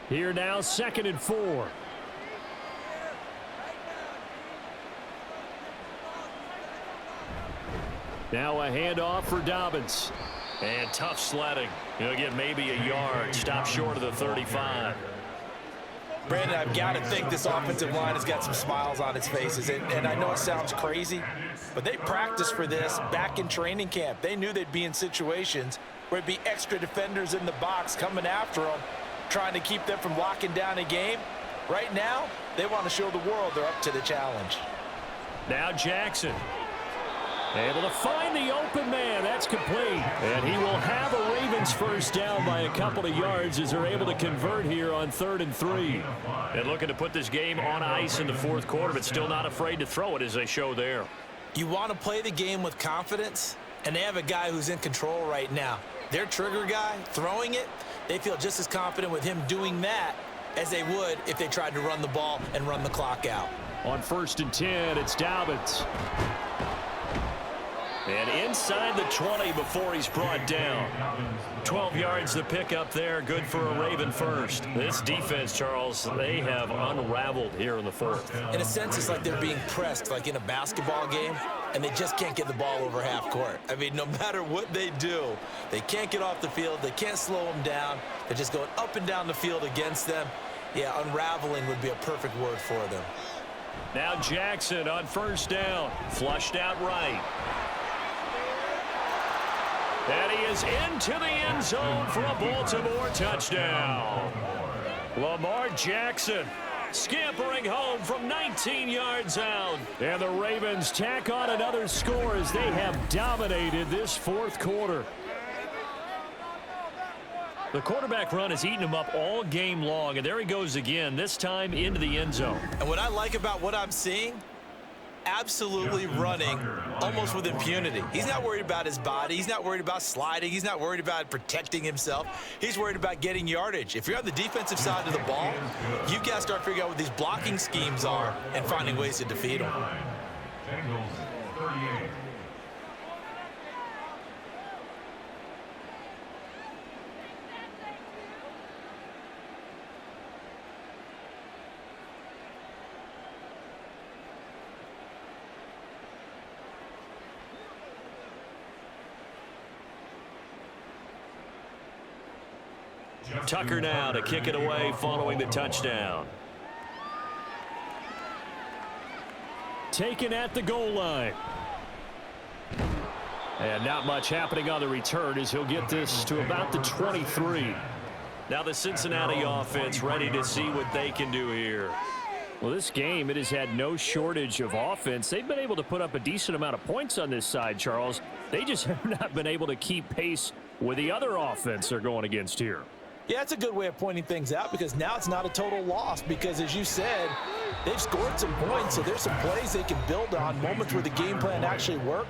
Here now, 2nd and 4. Now a handoff for Dobbins. And tough sledding. He'll get maybe a yard. Stop short of the 35. Brandon, I've got to think this offensive line has got some smiles on its faces. And I know it sounds crazy, but they practiced for this back in training camp. They knew they'd be in situations where it'd be extra defenders in the box coming after them, trying to keep them from locking down a game. Right now, they want to show the world they're up to the challenge. Now Jackson. Able to find the open man. That's complete. And he will have a Ravens first down by a couple of yards as they're able to convert here on 3rd and 3. And looking to put this game on ice in the 4th quarter, but still not afraid to throw it as they show there. You want to play the game with confidence, and they have a guy who's in control right now. Their trigger guy throwing it, they feel just as confident with him doing that as they would if they tried to run the ball and run the clock out. On 1st and 10, it's Dobbins. And inside the 20 before he's brought down. 12 yards the pickup there. Good for a Raven first. This defense, Charles, they have unraveled here in the fourth. In a sense, it's like they're being pressed like in a basketball game, and they just can't get the ball over half court. I mean, no matter what they do, they can't get off the field. They can't slow them down. They're just going up and down the field against them. Yeah, unraveling would be a perfect word for them. Now Jackson on first down. Flushed out right. And he is into the end zone for a Baltimore touchdown. Lamar Jackson scampering home from 19 yards out. And the Ravens tack on another score as they have dominated this fourth quarter. The quarterback run has eaten him up all game long, and there he goes again, this time into the end zone. And what I like about what I'm seeing, absolutely running almost with impunity. He's not worried about his body. He's not worried about sliding. He's not worried about protecting himself. He's worried about getting yardage. If you're on the defensive side of the ball, you've got to start figuring out what these blocking schemes are and finding ways to defeat them. Bengals 38. Tucker now to kick it away following the touchdown. Taken at the goal line. And not much happening on the return as he'll get this to about the 23. Now the Cincinnati offense ready to see what they can do here. Well, this game, it has had no shortage of offense. They've been able to put up a decent amount of points on this side, Charles. They just have not been able to keep pace with the other offense they're going against here. Yeah, that's a good way of pointing things out because now it's not a total loss because, as you said, they've scored some points, so there's some plays they can build on, moments where the game plan actually worked.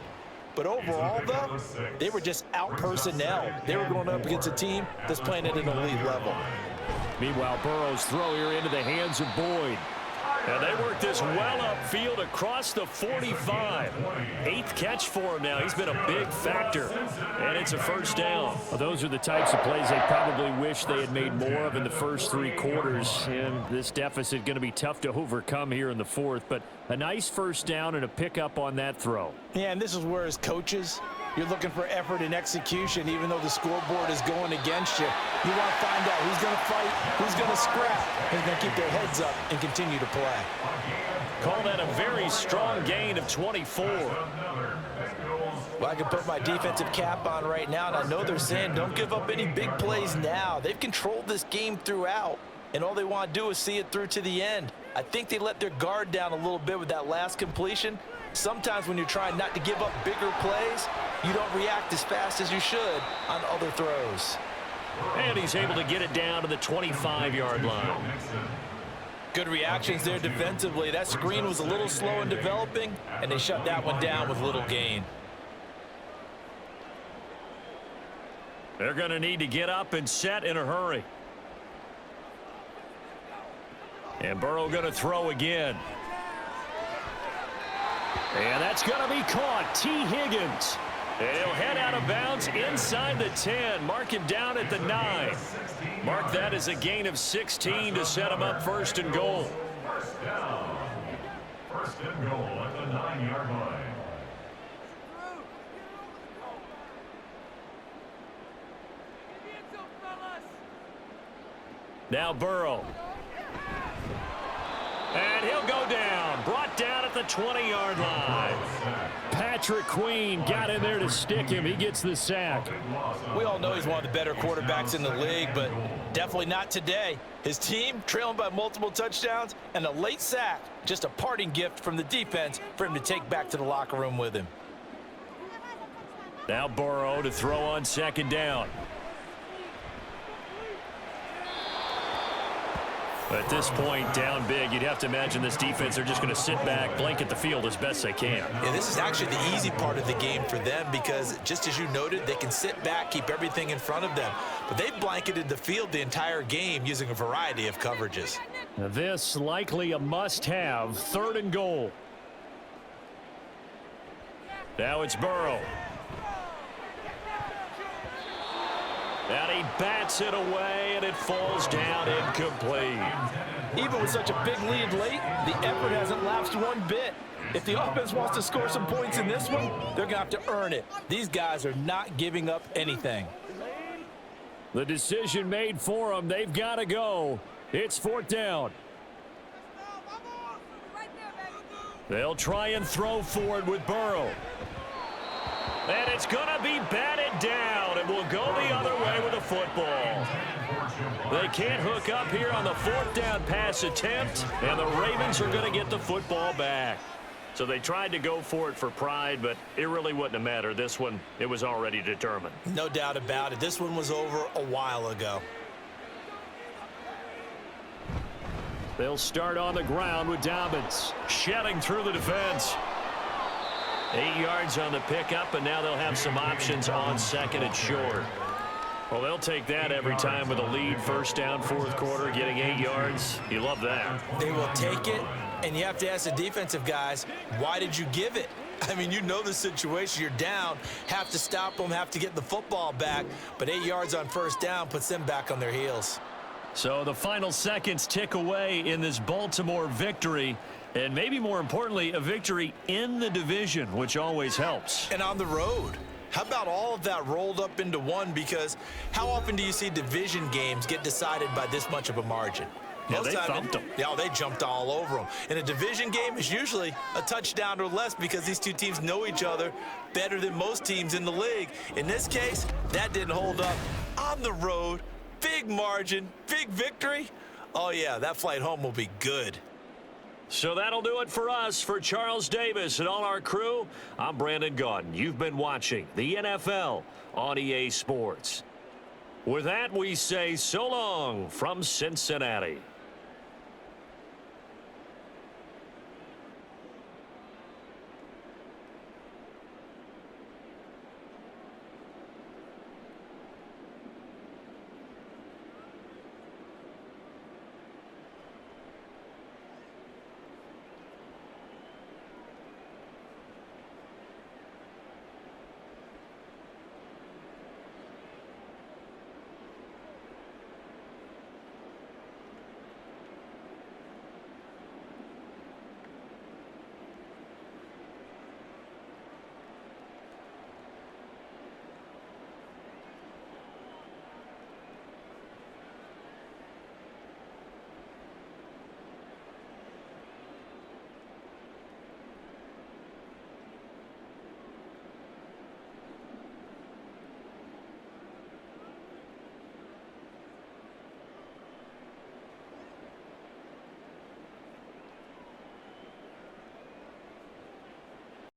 But overall, though, they were just out-personnel. They were going up against a team that's playing at an elite level. Meanwhile, Burrow's throw here into the hands of Boyd. And they work this well upfield across the 45. 8th catch for him now. He's been a big factor. And it's a first down. Well, those are the types of plays they probably wish they had made more of in the first 3 quarters. And this deficit going to be tough to overcome here in the fourth. But a nice first down and a pickup on that throw. Yeah, and this is where, as coaches, you're looking for effort and execution, even though the scoreboard is going against you. You want to find out who's going to fight, who's going to scrap, who's going to keep their heads up and continue to play. Call that a very strong gain of 24. Well, I can put my defensive cap on right now, and I know they're saying don't give up any big plays now. They've controlled this game throughout, and all they want to do is see it through to the end. I think they let their guard down a little bit with that last completion. Sometimes when you're trying not to give up bigger plays, you don't react as fast as you should on other throws. And he's able to get it down to the 25-yard line. Good reactions there defensively. That screen was a little slow in developing, and they shut that one down with little gain. They're going to need to get up and set in a hurry. And Burrow going to throw again. And that's going to be caught. T. Higgins. He'll head out of bounds inside the 10. Mark him down at the 9. Mark that as a gain of 16 to set him up first and goal. First down. First and goal at the 9-yard line. Now Burrow. And he'll go down. Brought down at the 20-yard line. Patrick Queen got in there to stick him. He gets the sack. We all know he's one of the better quarterbacks in the league, but definitely not today. His team trailing by multiple touchdowns and a late sack. Just a parting gift from the defense for him to take back to the locker room with him. Now Burrow to throw on second down. At this point, down big, you'd have to imagine this defense, they're just going to sit back, blanket the field as best they can. Yeah, this is actually the easy part of the game for them because, just as you noted, they can sit back, keep everything in front of them. But they've blanketed the field the entire game using a variety of coverages. Now this likely a must-have, 3rd and goal. Now it's Burrow. And he bats it away, and it falls down incomplete. Even with such a big lead late, the effort hasn't lapsed one bit. If the offense wants to score some points in this one, they're going to have to earn it. These guys are not giving up anything. The decision made for them. They've got to go. It's 4th down. They'll try and throw forward with Burrow. And it's going to be batted down, and will go the other way with the football. They can't hook up here on the 4th down pass attempt, and the Ravens are going to get the football back. So they tried to go for it for pride, but it really wouldn't have mattered. This one, it was already determined. No doubt about it. This one was over a while ago. They'll start on the ground with Dobbins. Shedding through the defense. 8 yards on the pickup, and now they'll have some options on 2nd and short. Well, they'll take that every time with a lead. 1st down, 4th quarter, getting 8 yards. You love that. They will take it, and you have to ask the defensive guys, why did you give it? I mean, you know the situation. You're down, have to stop them, have to get the football back, but 8 yards on 1st down puts them back on their heels. So the final seconds tick away in this Baltimore victory, and maybe more importantly, a victory in the division, which always helps. And on the road. How about all of that rolled up into one? Because how often do you see division games get decided by this much of a margin? Yeah, they thumped them. Yeah, they jumped all over them. In a division game, it's usually a touchdown or less because these two teams know each other better than most teams in the league. In this case, that didn't hold up. On the road, big margin, big victory. Oh, yeah, that flight home will be good. So that'll do it for us. For Charles Davis and all our crew, I'm Brandon Gaudin. You've been watching the NFL on EA Sports. With that, we say so long from Cincinnati.